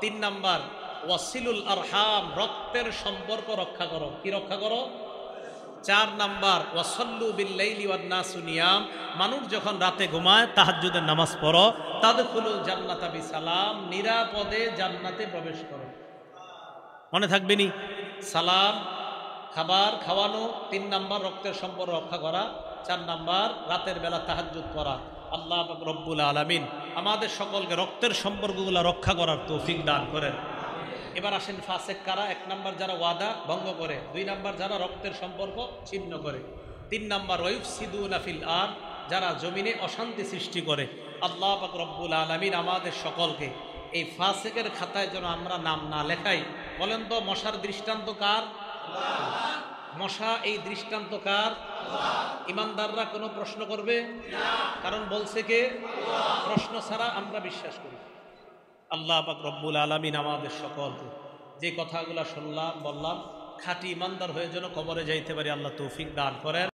3 নাম্বার ওয়াসিলুল আরহাম, রক্তের সম্পর্ক রক্ষা করো। কি রক্ষা করো। 4 নাম্বার ওয়াসাল্লু বিল্লাইলি ওয়ান নাসু নিয়াম, মানুষ যখন রাতে ঘুমায় তাহাজ্জুদের নামাজ পড়ো। তাদখুলুল জান্নাতা বিসালাম, নিরাপদে জান্নাতে প্রবেশ করো। মনে থাকবে নি। সালাম, খাবার খাওয়ানো, 3 নাম্বার রক্তের সম্পর্ক রক্ষা করা, 4 নাম্বার রাতের বেলা তাহাজ্জুদ পড়া। আল্লাহ পাক রব্বুল আলামিন আমাদের সকলকে রক্তের সম্পর্কগুলো রক্ষা করার তৌফিক দান করেন। এবার আসেন ফাসেক কারা। 1 নাম্বার যারা ওয়াদা ভঙ্গ করে, 2 নাম্বার যারা রক্তের সম্পর্ক ছিন্ন করে, 3 নাম্বার ওয়াইফসিদুনা ফিল আরদ, যারা জমিনে অশান্তি সৃষ্টি করে। আল্লাহ পাক রব্বুল আলামিন আমাদের সকলকে এই ফাসেকের খাতায় যেন আমরা নাম না লেখাই। বলেন তো মশার দৃষ্টান্ত কার। মশা এই দৃষ্টান্ত কার। ইমানদাররা কোনো প্রশ্ন করবে না, কারণ বলছে কে। প্রশ্ন ছাড়া আমরা বিশ্বাস করি। আল্লাহ পাক রব্বুল আলামিন আমাদের সকলকে যে কথাগুলো শুনলাম বললাম খাঁটি ইমানদার হয়ে যেন কবরে যাইতে পারি আল্লাহ তৌফিক দান করেন।